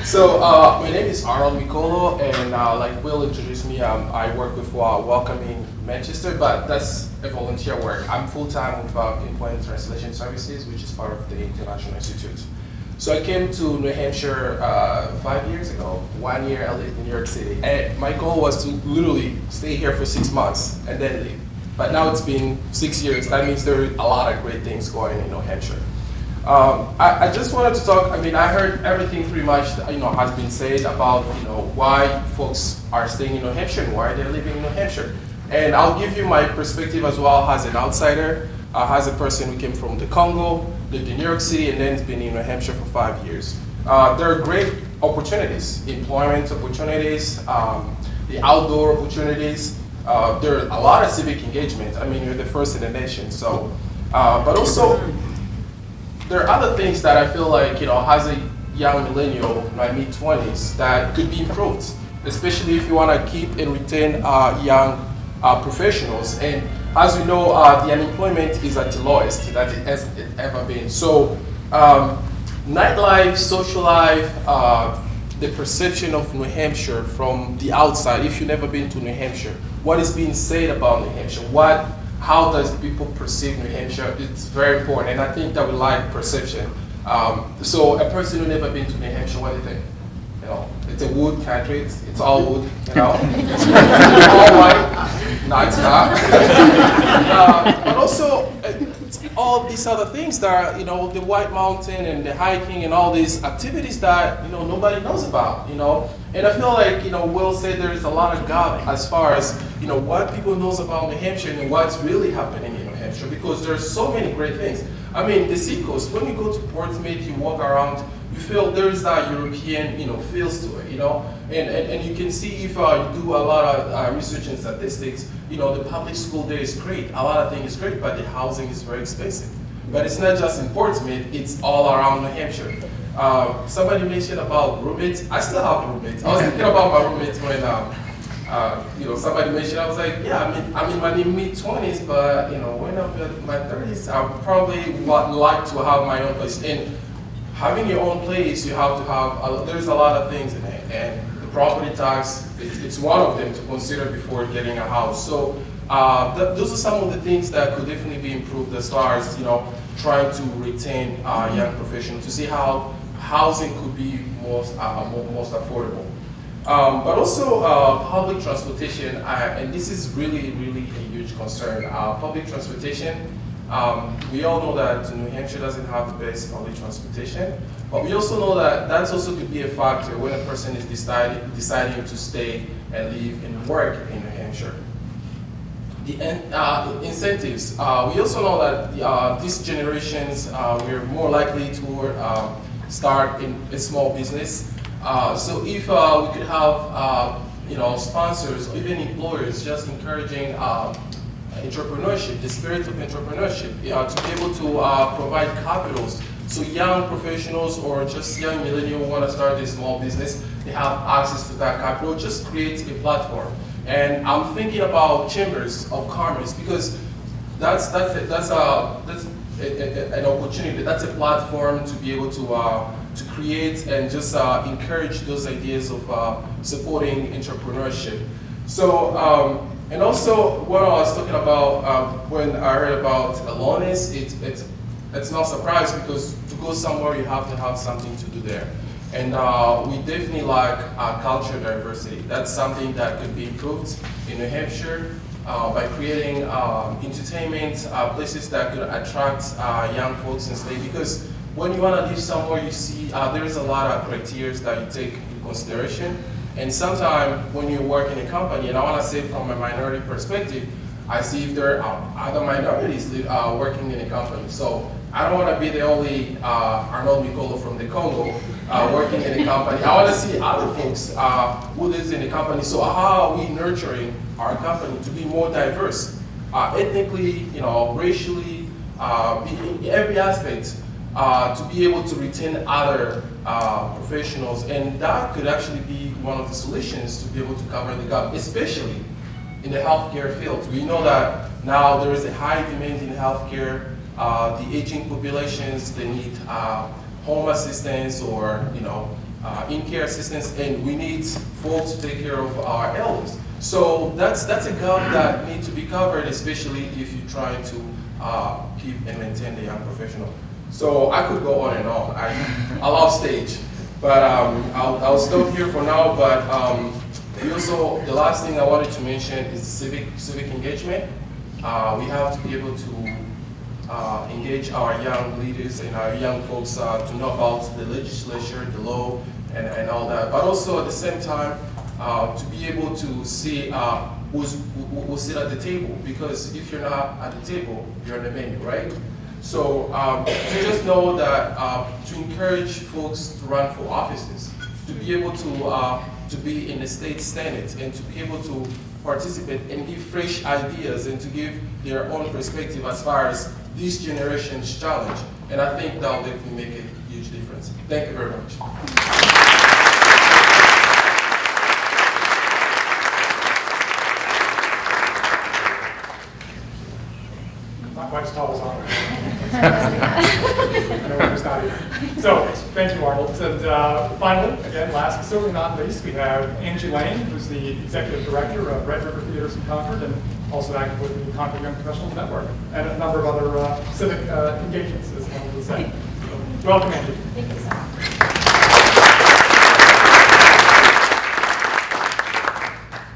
So, my name is Arnold Mikolo, and like Will introduced me, I work with Welcoming Manchester, but that's a volunteer work. I'm full-time with Employment Translation Services, which is part of the International Institute. So I came to New Hampshire 5 years ago. 1 year I lived in New York City. And my goal was to literally stay here for 6 months and then leave. But now it's been 6 years. That means there are a lot of great things going in New Hampshire. I just wanted to talk, I heard everything pretty much, has been said about, why folks are staying in New Hampshire and why they're living in New Hampshire. And I'll give you my perspective as well as an outsider, as a person who came from the Congo, lived in New York City, and then has been in New Hampshire for 5 years. There are great opportunities, employment opportunities, the outdoor opportunities. There are a lot of civic engagement. You're the first in the nation. So, but also, there are other things that I feel like, as a young millennial, in my mid-20s, that could be improved, especially if you want to keep and retain young professionals. And as we know, the unemployment is at the lowest that it has ever been. So nightlife, social life, the perception of New Hampshire from the outside, if you've never been to New Hampshire, what is being said about New Hampshire? How does people perceive New Hampshire? It's very important, and I think that we like perception. So a person who's never been to New Hampshire, what do you think? It's a wood country, it's all wood, It's all white. No, it's not. But also, all these other things that are, the White Mountain and the hiking and all these activities that, nobody knows about, And I feel like, Will said there is a lot of gap as far as, what people knows about New Hampshire and what's really happening in New Hampshire, because there's so many great things. The Seacoast, when you go to Portsmouth, you walk around, you feel there's that European, feels to it, And you can see if you do a lot of research and statistics, the public school there is great. A lot of things is great, but the housing is very expensive. But it's not just in Portsmouth, it's all around New Hampshire. Somebody mentioned about roommates. I still have roommates. I was thinking about my roommates when, somebody mentioned, I was like, yeah, I'm in my mid-20s, but, when I'm in my 30s, I probably would like to have my own place. And having your own place, you have to have, there's a lot of things in it. And the property tax, it's one of them to consider before getting a house. So those are some of the things that could definitely be improved as far as, trying to retain young professionals, to see how housing could be most affordable. But also public transportation, and this is really, really a huge concern. Public transportation, we all know that New Hampshire doesn't have the best public transportation, but we also know that that's also could be a factor when a person is deciding to stay and live and work in New Hampshire. The incentives, we also know that these generations, we're more likely to start in a small business. So if we could have, sponsors or even employers just encouraging entrepreneurship, the spirit of entrepreneurship, to be able to provide capitals. So young professionals or just young millennials who want to start a small business, they have access to that capital. Just create a platform. And I'm thinking about chambers of commerce because that's an opportunity. That's a platform to be able to create and just encourage those ideas of supporting entrepreneurship. So, and also what I was talking about when I heard about aloneness, it's not surprising because to go somewhere you have to have something to do there. And we definitely like cultural diversity. That's something that could be improved in New Hampshire by creating entertainment places that could attract young folks and stay. Because when you want to live somewhere, you see there's a lot of criteria that you take into consideration. And sometimes when you work in a company, and I want to say from a minority perspective, I see if there are other minorities working in a company. So I don't want to be the only Arnold Mikolo from the Congo working in a company. I want to see other folks who live in the company. So how are we nurturing our company to be more diverse, ethnically, racially, in every aspect, to be able to retain other professionals, and that could actually be one of the solutions to be able to cover the gap, especially in the healthcare field. We know that now there is a high demand in healthcare. The aging populations, they need home assistance or in-care assistance, and we need folks to take care of our elders. So that's a gap that needs to be covered, especially if you try to keep and maintain the young professional. So I could go on and on. I love stage, but I'll stop here for now. But also, the last thing I wanted to mention is civic engagement. We have to be able to engage our young leaders and our young folks to know about the legislature, the law, and all that. But also at the same time, to be able to see who's sit at the table. Because if you're not at the table, you're on the menu, right? So to just know that to encourage folks to run for offices, to be able to be in the state senate, and to be able to participate and give fresh ideas and to give their own perspective as far as this generation's challenge. And I think that will definitely make a huge difference. Thank you very much. Not quite as tall as Arnold. I know who's not here. So, thank you, Arnold. And finally, again, last but certainly not least, we have Angie Lane, who's the Executive Director of Red River Theaters in Concord, and also active with the Concord Young Professionals Network, and a number of other civic engagements, as one would say. So, welcome, Angie. Thank you so much.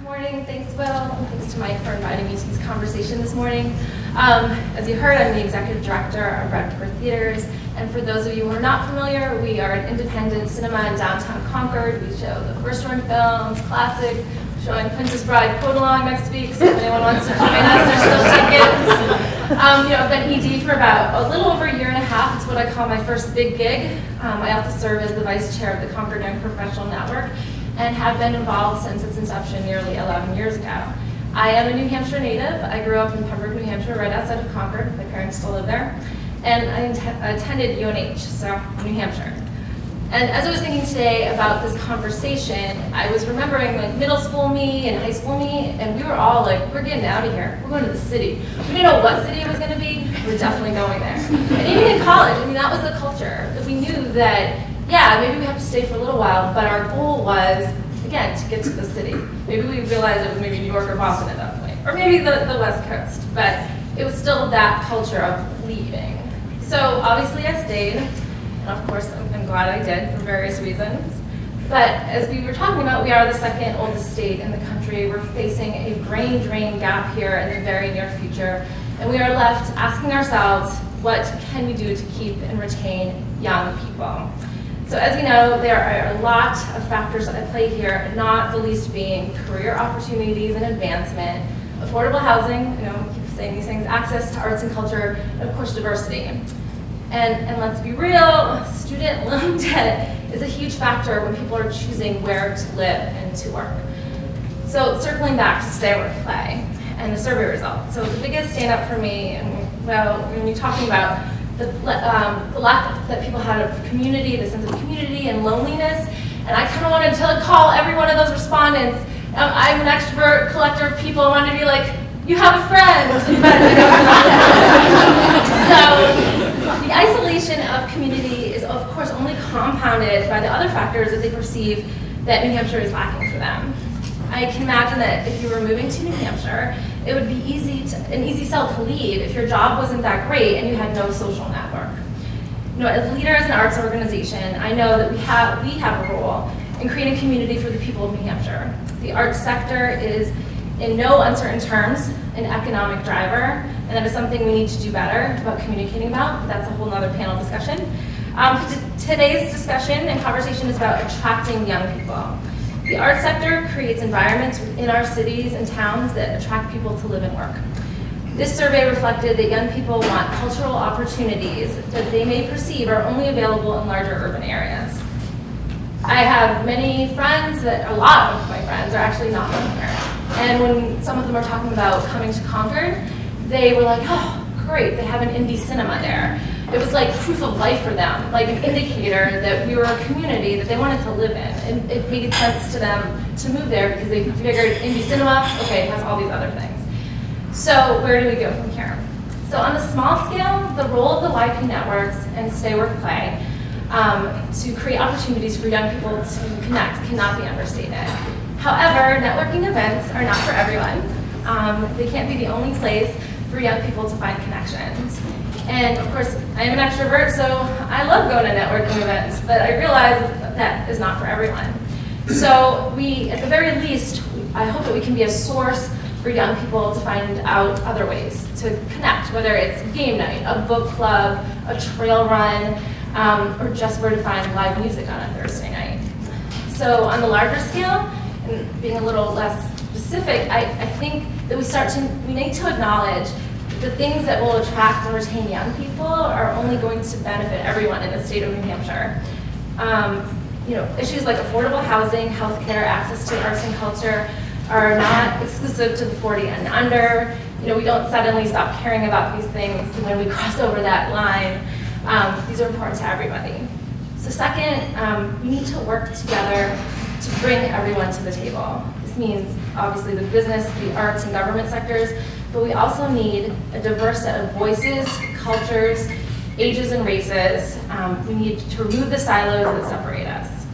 Morning, thanks Will, and thanks to Mike for inviting me to this conversation this morning. As you heard, I'm the Executive Director of Red River Theaters, and for those of you who are not familiar, we are an independent cinema in downtown Concord. We show the first-run films, classics, showing Princess Bride Quote Along next week, so if anyone wants to join us, there's still tickets. I've been ED for about a little over a year and a half. It's what I call my first big gig. I also serve as the Vice Chair of the Concord Young Professional Network, and have been involved since its inception nearly 11 years ago. I am a New Hampshire native. I grew up in Pembroke, New Hampshire, right outside of Concord. My parents still live there. And I attended UNH, so New Hampshire. And as I was thinking today about this conversation, I was remembering like middle school me and high school me, and we were all like, we're getting out of here. We're going to the city. We didn't know what city it was going to be. We're definitely going there. And even in college, that was the culture. That we knew that, yeah, maybe we have to stay for a little while, but our goal was again, to get to the city. Maybe we realized it was maybe New York or Boston at that point, or maybe the West Coast, but it was still that culture of leaving. So obviously I stayed, and of course I'm glad I did for various reasons. But as we were talking about, we are the second oldest state in the country. We're facing a brain drain gap here in the very near future, and we are left asking ourselves, what can we do to keep and retain young people? So as we know, there are a lot of factors at play here, not the least being career opportunities and advancement, affordable housing, we keep saying these things, access to arts and culture, and of course diversity. And let's be real, student loan debt is a huge factor when people are choosing where to live and to work. So circling back to stay, work, play, and the survey results. So the biggest stand up for me, and well, when you're talking about the lack that people had of community, the sense of community and loneliness, and I kind of wanted to call every one of those respondents. I'm an extrovert collector of people. I wanted to be like, you have a friend. So the isolation of community is, of course, only compounded by the other factors that they perceive that New Hampshire is lacking for them. I can imagine that if you were moving to New Hampshire, it would be an easy sell to leave if your job wasn't that great and you had no social network. As leaders in an arts organization, I know that we have a role in creating community for the people of New Hampshire. The arts sector is, in no uncertain terms, an economic driver, and that is something we need to do better about communicating about. That's a whole other panel discussion. Today's discussion and conversation is about attracting young people. The arts sector creates environments within our cities and towns that attract people to live and work. This survey reflected that young people want cultural opportunities that they may perceive are only available in larger urban areas. I have many friends a lot of my friends are actually not from here. And when some of them are talking about coming to Concord, they were like, oh, great, they have an indie cinema there. It was like proof of life for them, like an indicator that we were a community that they wanted to live in. And it made sense to them to move there because they figured indie cinema, okay, it has all these other things. So where do we go from here? So on the small scale, the role of the YP networks and Stay, Work, Play to create opportunities for young people to connect cannot be understated. However, networking events are not for everyone. They can't be the only place for young people to find connections. And of course, I am an extrovert, so I love going to networking events, but I realize that is not for everyone. So we, at the very least, I hope that we can be a source for young people to find out other ways to connect, whether it's game night, a book club, a trail run, or just where to find live music on a Thursday night. So on the larger scale, and being a little less specific, I think that we need to acknowledge the things that will attract and retain young people are only going to benefit everyone in the state of New Hampshire. Issues like affordable housing, healthcare, access to arts and culture are not exclusive to the 40 and under. We don't suddenly stop caring about these things when we cross over that line. These are important to everybody. So second, we need to work together to bring everyone to the table. This means obviously the business, the arts and government sectors, but we also need a diverse set of voices, cultures, ages, and races. We need to remove the silos that separate us.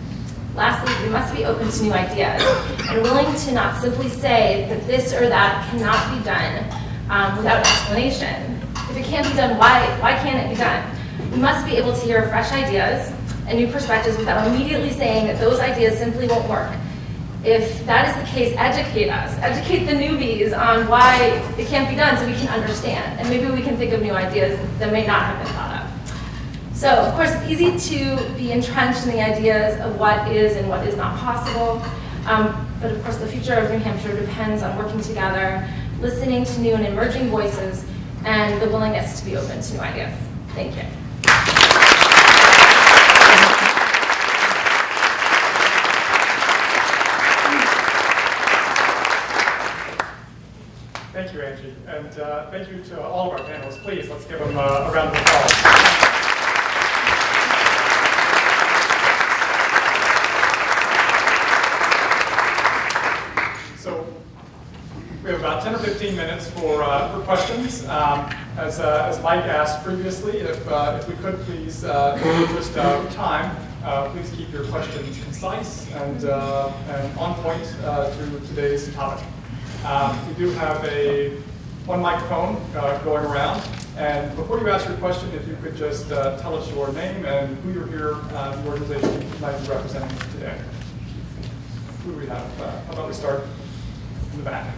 Lastly, we must be open to new ideas and willing to not simply say that this or that cannot be done without explanation. If it can't be done, why can't it be done? We must be able to hear fresh ideas and new perspectives without immediately saying that those ideas simply won't work. If that is the case, educate us. Educate the newbies on why it can't be done so we can understand. And maybe we can think of new ideas that may not have been thought of. So, of course, it's easy to be entrenched in the ideas of what is and what is not possible. But of course, the future of New Hampshire depends on working together, listening to new and emerging voices, and the willingness to be open to new ideas. Thank you. Thank you, Angie, and thank you to all of our panelists. Please, let's give them a round of applause. So we have about 10 or 15 minutes for questions. As Mike asked previously, if we could please, in the interest of time, Please keep your questions concise and on point to today's topic. We do have one microphone going around. And before you ask your question, if you could just tell us your name and who you're here, the organization you might be representing today. Who do we have? How about we start in the back?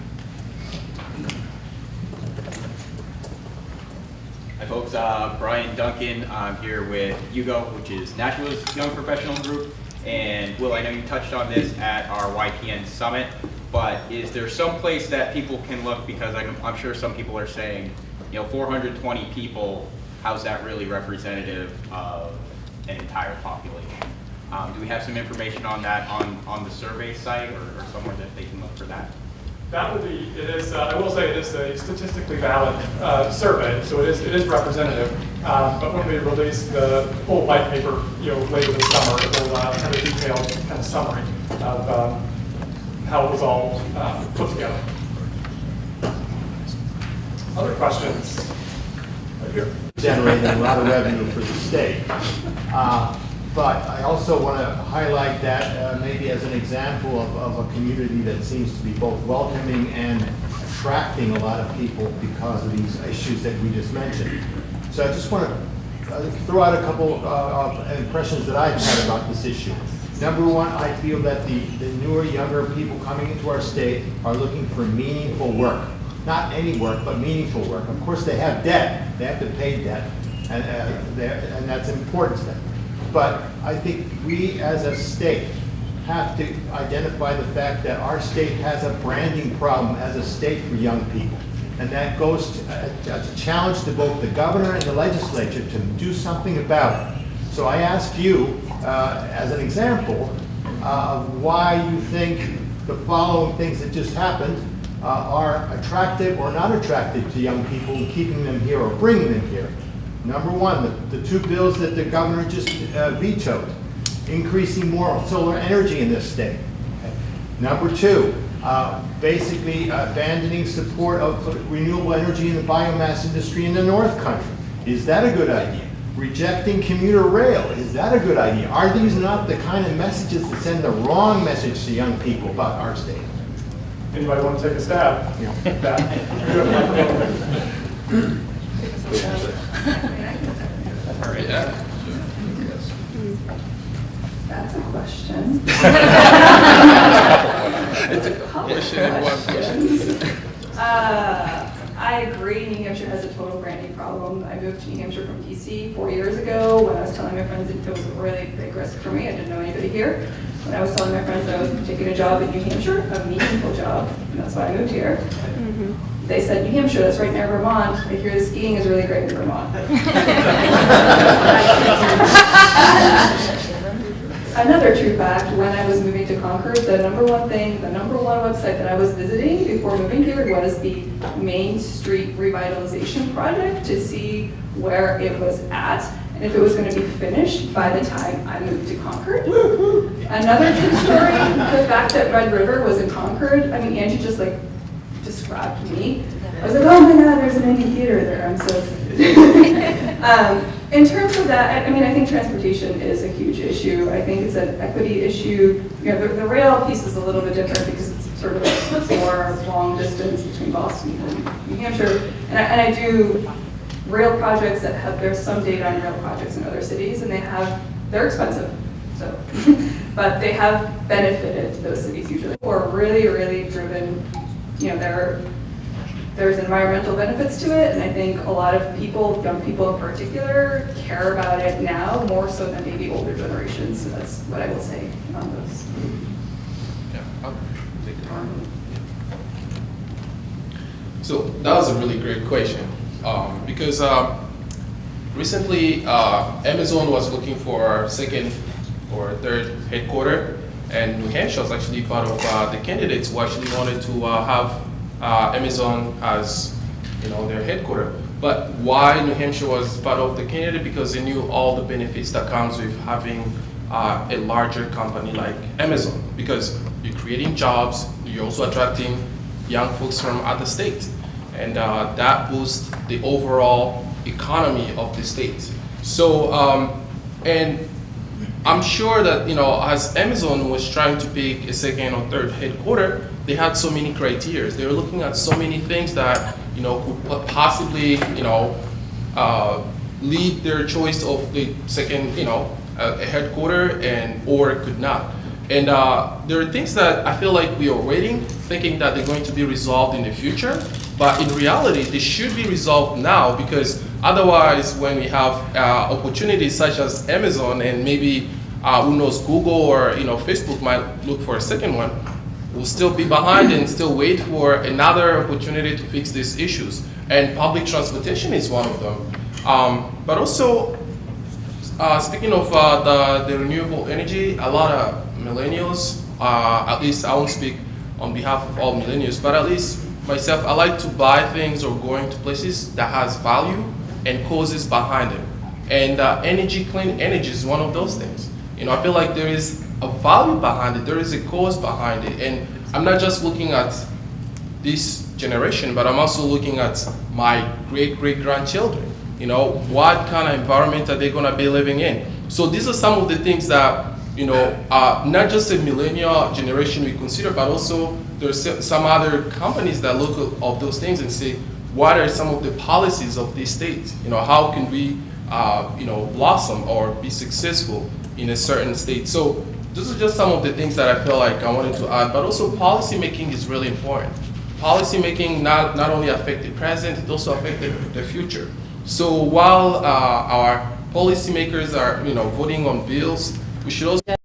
Hi folks, Brian Duncan. I'm here with Hugo, which is Nashville's Young Professional Group. And Will, I know you touched on this at our YPN Summit, but is there some place that people can look? Because I'm sure some people are saying, 420 people, how's that really representative of an entire population? Do we have some information on that on the survey site or somewhere that they can look for that? That would be, I will say it is a statistically valid survey, so it is representative. But when we release the full white paper, later this summer, it will have a detailed kind of summary of how it was all put together. Other questions? Right here. Generating a lot of revenue for the state. But I also want to highlight that maybe as an example of a community that seems to be both welcoming and attracting a lot of people because of these issues that we just mentioned. So I just want to throw out a couple of impressions that I've had about this issue. Number one, I feel that the newer, younger people coming into our state are looking for meaningful work. Not any work, but meaningful work. Of course, they have debt. They have to pay debt, and that's important to them. But I think we as a state have to identify the fact that our state has a branding problem as a state for young people. And that goes to, as a challenge to both the governor and the legislature to do something about it. So I ask you, as an example, why you think the following things that just happened are attractive or not attractive to young people, keeping them here or bringing them here. Number one, the two bills that the governor just vetoed, increasing more solar energy in this state. Okay. Number two, basically abandoning support of renewable energy in the biomass industry in the North Country. Is that a good idea? Rejecting commuter rail, is that a good idea? Are these not the kind of messages that send the wrong message to young people about our state? Anybody want to take a stab? Yeah. All right, yeah. That's a question. It's a question in one question. I agree, New Hampshire has a total branding problem. I moved to New Hampshire from DC 4 years ago. When I was telling my friends it was a really big risk for me, I didn't know anybody here. When I was telling my friends that I was taking a job in New Hampshire, a meaningful job, and that's why I moved here. They said, New Hampshire, that's right near Vermont. I hear the skiing is really great in Vermont. Another true fact, when I was moving to Concord, the number one website that I was visiting before moving here was the Main Street Revitalization Project to see where it was at and if it was going to be finished by the time I moved to Concord. Another true story, the fact that Red River was in Concord, I mean, Angie just described me. I was like, oh my God, there's an Indian theater there. I'm so excited. In terms of that, I mean, I think transportation is a huge issue. I think it's an equity issue. The rail piece is a little bit different because it's sort of it's more long distance between Boston and New Hampshire. And I do rail projects that have, there's some data on rail projects in other cities, and they're expensive. So, but they have benefited those cities usually. Or really, really driven, there's environmental benefits to it, and I think a lot of people, young people in particular, care about it now more so than maybe older generations. So that's what I will say on those. Yeah, I'll take it. So that was a really great question because recently Amazon was looking for a second or third headquarters, and New Hampshire was actually part of the candidates who actually wanted to have Amazon as their headquarters. But why New Hampshire was part of the candidate? Because they knew all the benefits that comes with having a larger company like Amazon. Because you're creating jobs, you're also attracting young folks from other states, and that boosts the overall economy of the state. So, and I'm sure that, as Amazon was trying to pick a second or third headquarter, they had so many criteria. They were looking at so many things that, could possibly, lead their choice of the second, a headquarter or it could not. And there are things that I feel like we are waiting, thinking that they're going to be resolved in the future, but in reality, they should be resolved now, because otherwise, when we have opportunities such as Amazon and maybe, who knows, Google or Facebook might look for a second one, we'll still be behind and still wait for another opportunity to fix these issues. And public transportation is one of them. But also, speaking of the renewable energy, a lot of millennials, at least I won't speak on behalf of all millennials, but at least myself, I like to buy things or going to places that has value and causes behind them. And clean energy is one of those things. I feel like there is a value behind it, there is a cause behind it. And I'm not just looking at this generation, but I'm also looking at my great-great-grandchildren. What kind of environment are they gonna be living in? So these are some of the things that, not just the millennial generation we consider, but also there's some other companies that look at those things and say, what are some of the policies of these states? How can we, blossom or be successful in a certain state? So this is just some of the things that I feel like I wanted to add, but also policy making is really important. Policy making not only affects the present, it also affects the future. So while our policymakers are, voting on bills, we should also